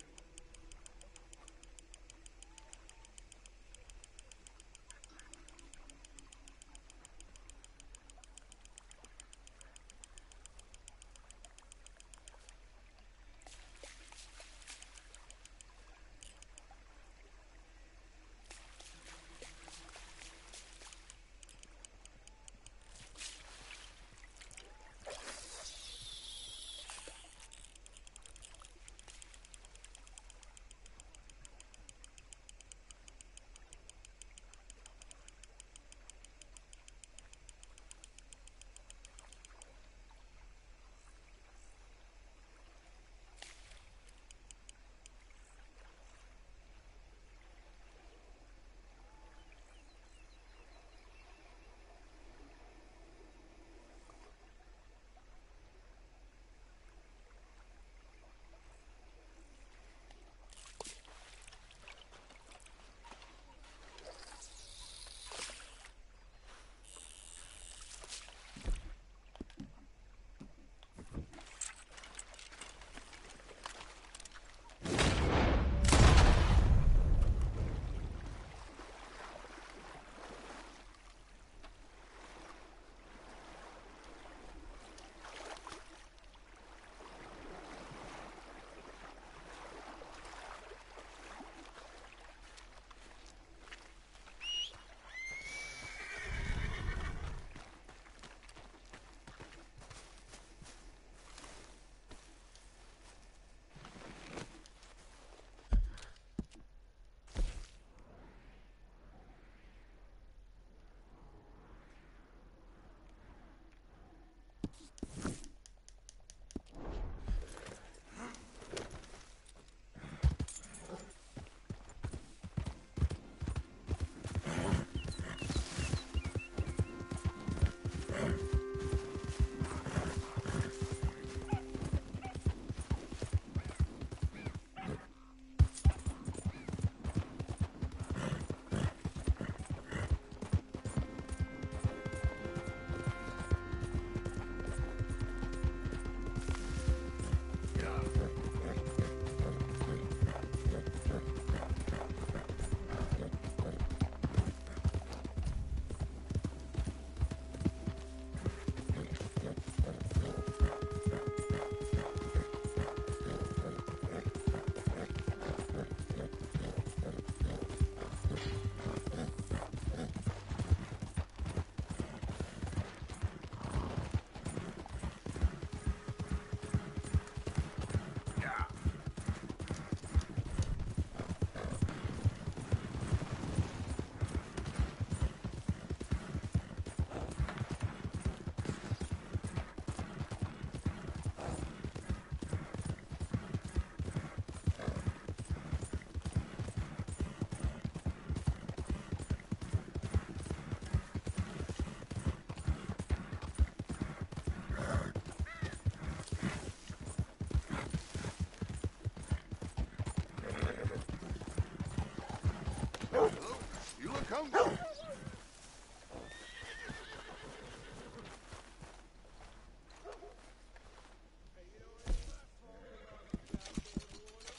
You look hungry.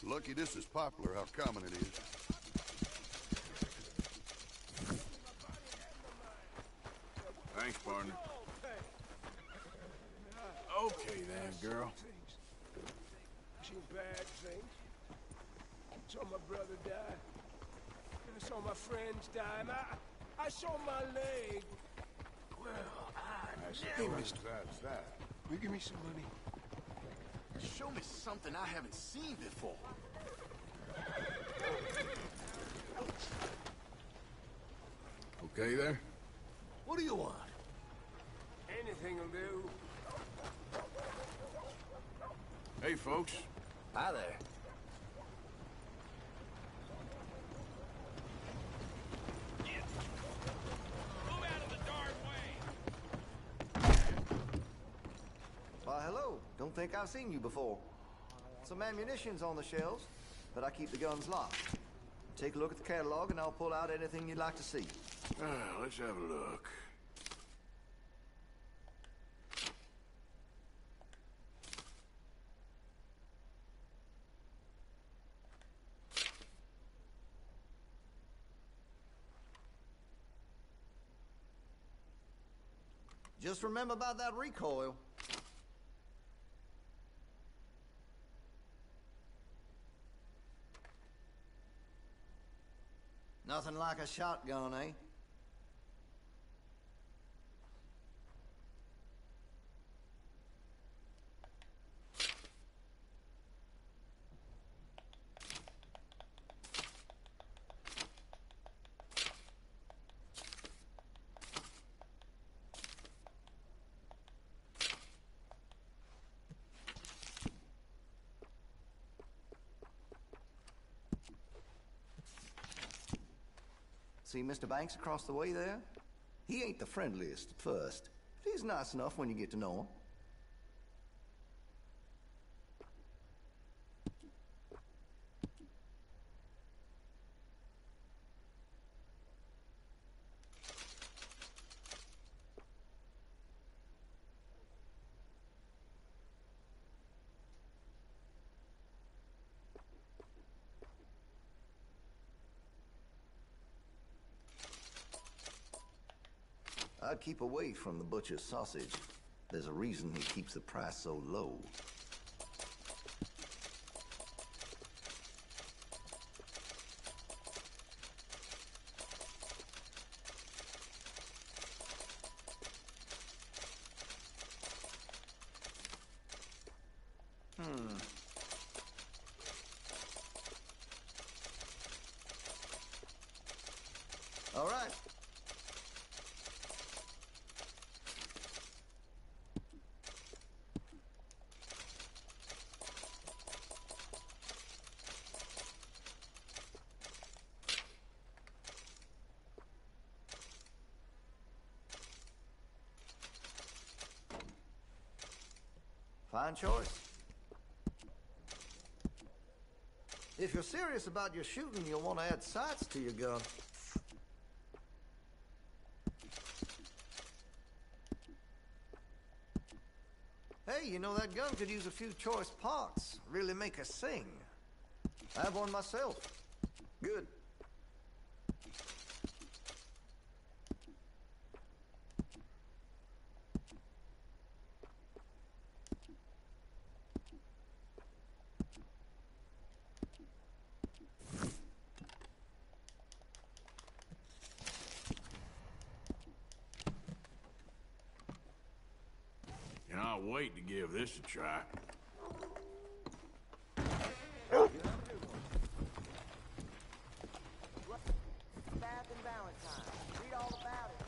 Lucky this is popular, how common it is. Thanks, partner. Okay then, girl. Seen bad things. Saw my brother die. I saw my friends die. And I saw my leg. Well, Hey, mister. That's that. Will you give me some money? Show me something I haven't seen before. Okay there? What do you want? Anything will do. Hey, folks. Hi there. Why, hello. Don't think I've seen you before. Some ammunition's on the shelves, but I keep the guns locked. Take a look at the catalog, and I'll pull out anything you'd like to see. Let's have a look. Just remember about that recoil. Nothing like a shotgun, eh? See Mr. Banks across the way there? He ain't the friendliest at first, but he's nice enough when you get to know him. I'd keep away from the butcher's sausage. There's a reason he keeps the price so low. All right. Fine choice. If you're serious about your shooting, you'll want to add sights to your gun. Hey, you know, that gun could use a few choice parts. Really make us sing. I have one myself. Good. Cannot wait to give this a try. Bath and Valentine. Read all about it.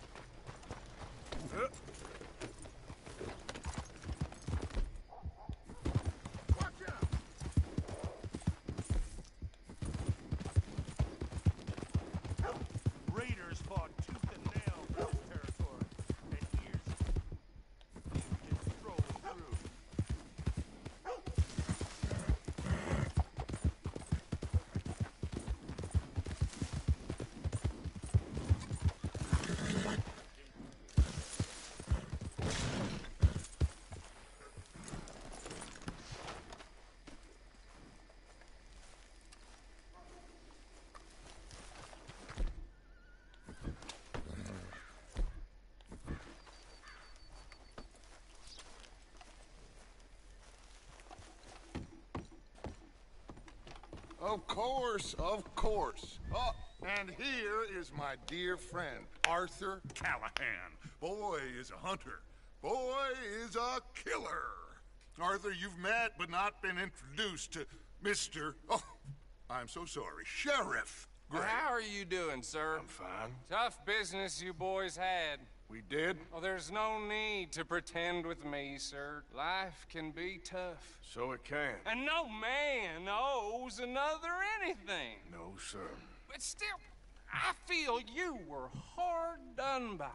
Raiders fought tooth and nail for this territory, and here's just strolling through. Of course, of course. Oh, and here is my dear friend, Arthur Callahan. Boy is a hunter. boy is a killer. Arthur, you've met but not been introduced to Mr. Oh, I'm so sorry, Sheriff Gray. How are you doing, sir? I'm fine. Tough business you boys had. We did? Well, there's no need to pretend with me, sir. Life can be tough. So it can. And no man owes another anything. No, sir. But still, I feel you were hard done by.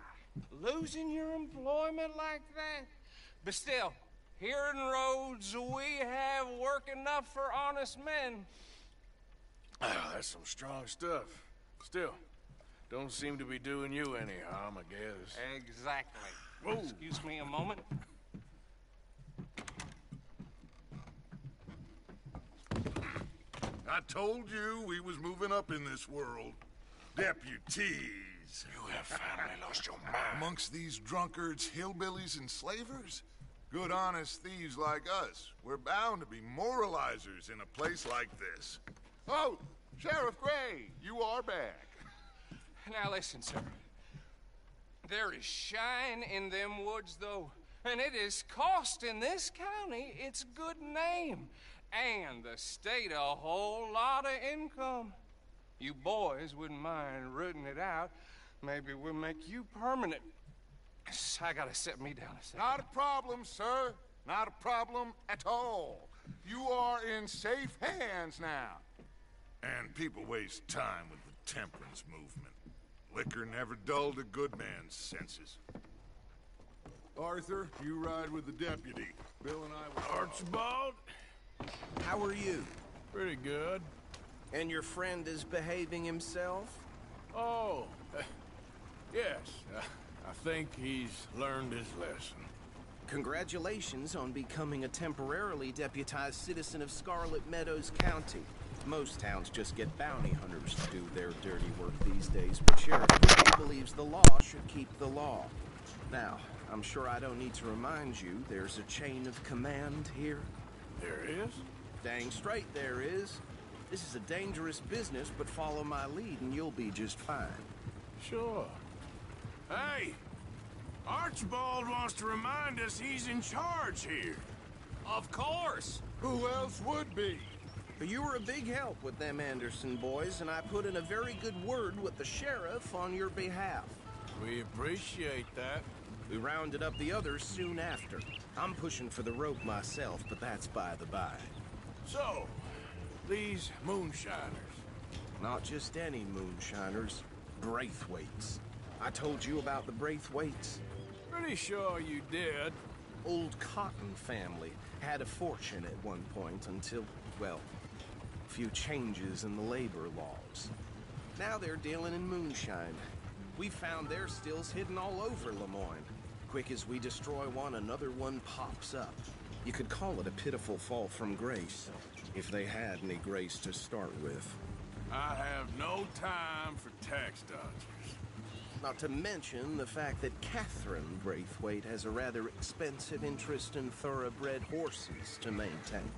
Losing your employment like that. But still, here in Rhodes, we have work enough for honest men. Ah, that's some strong stuff. Still, don't seem to be doing you any harm, I guess. Exactly. Whoa. Excuse me a moment. I told you we was moving up in this world. Deputies. You have finally lost your mind. Amongst these drunkards, hillbillies, and slavers? Good honest thieves like us. We're bound to be moralizers in a place like this. Oh, Sheriff Gray, you are back. Now listen, sir. There is shine in them woods, though. And it is costing this county its good name. And the state a whole lot of income. You boys wouldn't mind rooting it out. Maybe we'll make you permanent. I gotta set me down a second. Not a problem, sir. Not a problem at all. You are in safe hands now. And people waste time with the temperance movement. Liquor never dulled a good man's senses. Arthur, you ride with the deputy. Bill and I will... Archibald? How are you? Pretty good. And your friend is behaving himself? Oh, yes. I think he's learned his lesson. Congratulations on becoming a temporarily deputized citizen of Scarlet Meadows County. Most towns just get bounty hunters to do their dirty work these days, but Sheriff Gray believes the law should keep the law. Now, I'm sure I don't need to remind you there's a chain of command here. There is? Dang straight there is. This is a dangerous business, but follow my lead and you'll be just fine. Sure. Hey! Archibald wants to remind us he's in charge here. Of course! Who else would be? You were a big help with them Anderson boys, and I put in a very good word with the sheriff on your behalf. We appreciate that. We rounded up the others soon after. I'm pushing for the rope myself, but that's by the by. So, these moonshiners. Not just any moonshiners, Braithwaites. I told you about the Braithwaites? Pretty sure you did. Old Cotton family had a fortune at one point until, well, a few changes in the labor laws. Now they're dealing in moonshine. We found their stills hidden all over Lemoyne. Quick as we destroy one, another one pops up. You could call it a pitiful fall from grace, if they had any grace to start with. I have no time for tax dodgers. Not to mention the fact that Catherine Braithwaite has a rather expensive interest in thoroughbred horses to maintain.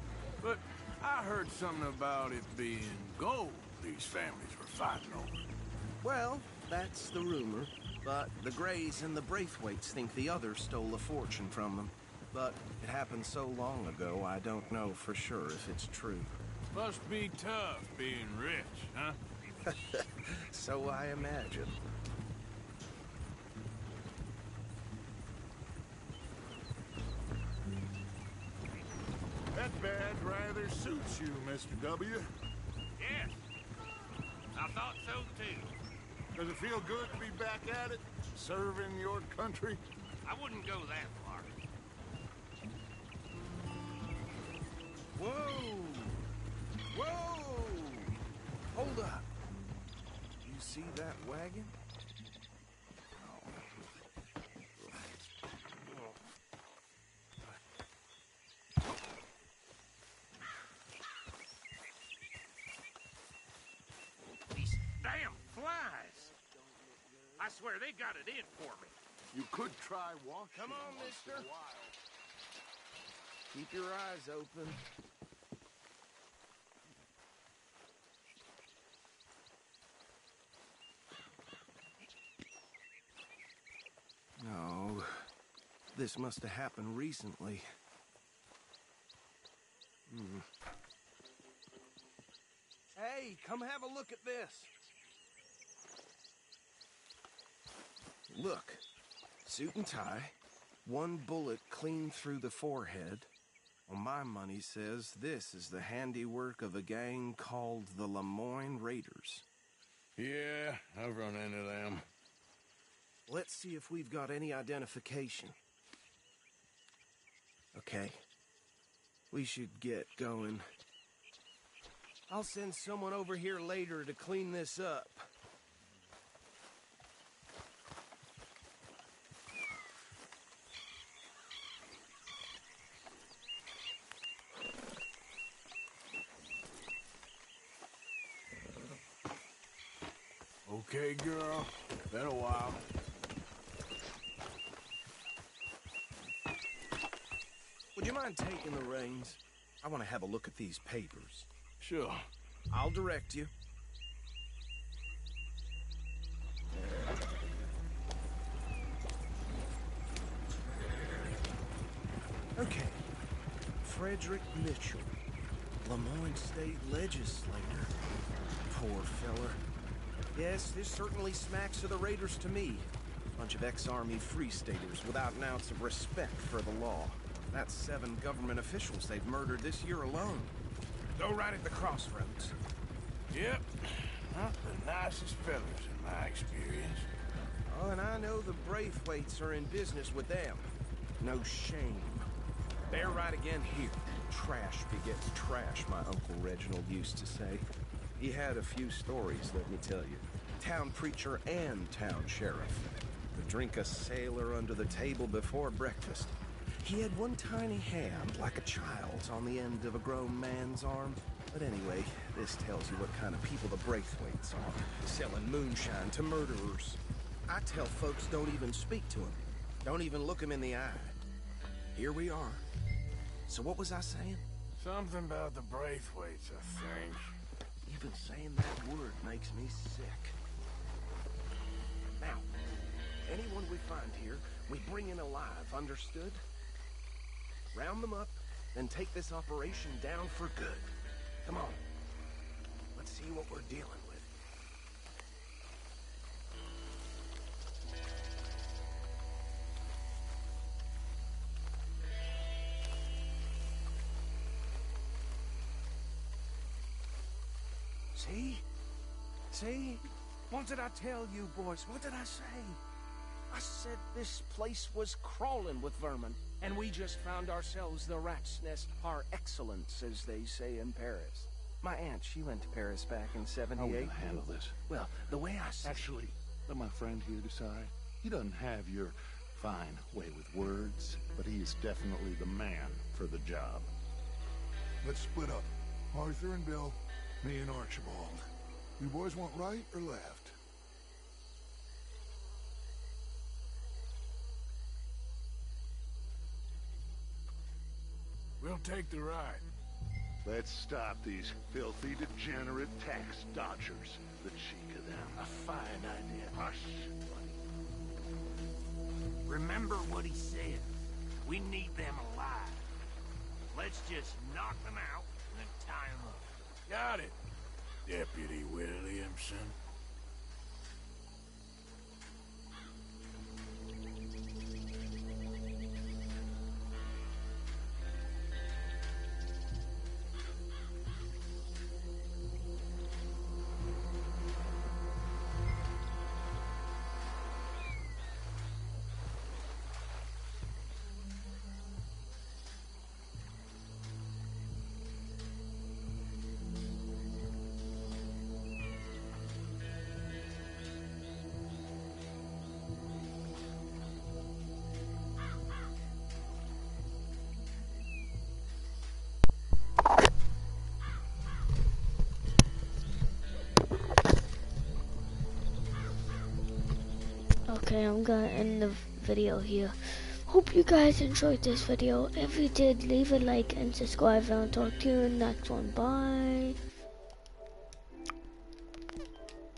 But I heard something about it being gold these families were fighting over. Well, that's the rumor. But the Grays and the Braithwaites think the others stole a fortune from them. But it happened so long ago, I don't know for sure if it's true. Must be tough being rich, huh? So I imagine. That badge rather suits you, Mr. W. Yes. I thought so too. Does it feel good to be back at it? Serving your country? I wouldn't go that far. Whoa! Whoa! Hold up. You see that wagon? These damn flies. I swear they got it in for me. You could try walking. Come on, once in a mister. while. Keep your eyes open. No. This must have happened recently. Hey, come have a look at this. Look, suit and tie, one bullet clean through the forehead. Well, my money says this is the handiwork of a gang called the Lemoyne Raiders. Yeah, I've run into them. Let's see if we've got any identification. Okay. We should get going. I'll send someone over here later to clean this up. Okay, girl. Been a while. Would you mind taking the reins? I want to have a look at these papers. Sure. I'll direct you. Okay. Frederick Mitchell, Lemoyne State Legislator. Poor feller. Yes, this certainly smacks of the Raiders to me. Bunch of ex-Army Free Staters without an ounce of respect for the law. That's 7 government officials they've murdered this year alone. Go right at the crossroads. Yep. Not the nicest fellas in my experience. Oh, and I know the Braithwaites are in business with them. No shame. They're right again here. Trash begets trash, my Uncle Reginald used to say. He had a few stories, let me tell you. Town preacher and town sheriff. Would drink a sailor under the table before breakfast. He had one tiny hand, like a child's, on the end of a grown man's arm. But anyway, this tells you what kind of people the Braithwaites are. Selling moonshine to murderers. I tell folks don't even speak to him. Don't even look him in the eye. Here we are. So what was I saying? Something about the Braithwaites, I think. Even saying that word makes me sick. Now, anyone we find here, we bring in alive, understood? Round them up, then take this operation down for good. Come on. Let's see what we're dealing with. See? See? What did I tell you, boys? What did I say? I said this place was crawling with vermin, and we just found ourselves the rat's nest par excellence, as they say in Paris. My aunt, she went to Paris back in '78. How are we gonna handle this? Well, the way I see Actually, let my friend here decide. He doesn't have your fine way with words, but he is definitely the man for the job. Let's split up. Arthur and Bill, me and Archibald. You boys want right or left? We'll take the ride. Let's stop these filthy, degenerate tax dodgers. The cheek of them. a fine idea. Hush, Remember what he said. We need them alive. Let's just knock them out and then tie them up. Got it, Deputy Williamson. Okay, I'm gonna end the video here. Hope you guys enjoyed this video. If you did, leave a like and subscribe, and I'll talk to you in the next one. Bye.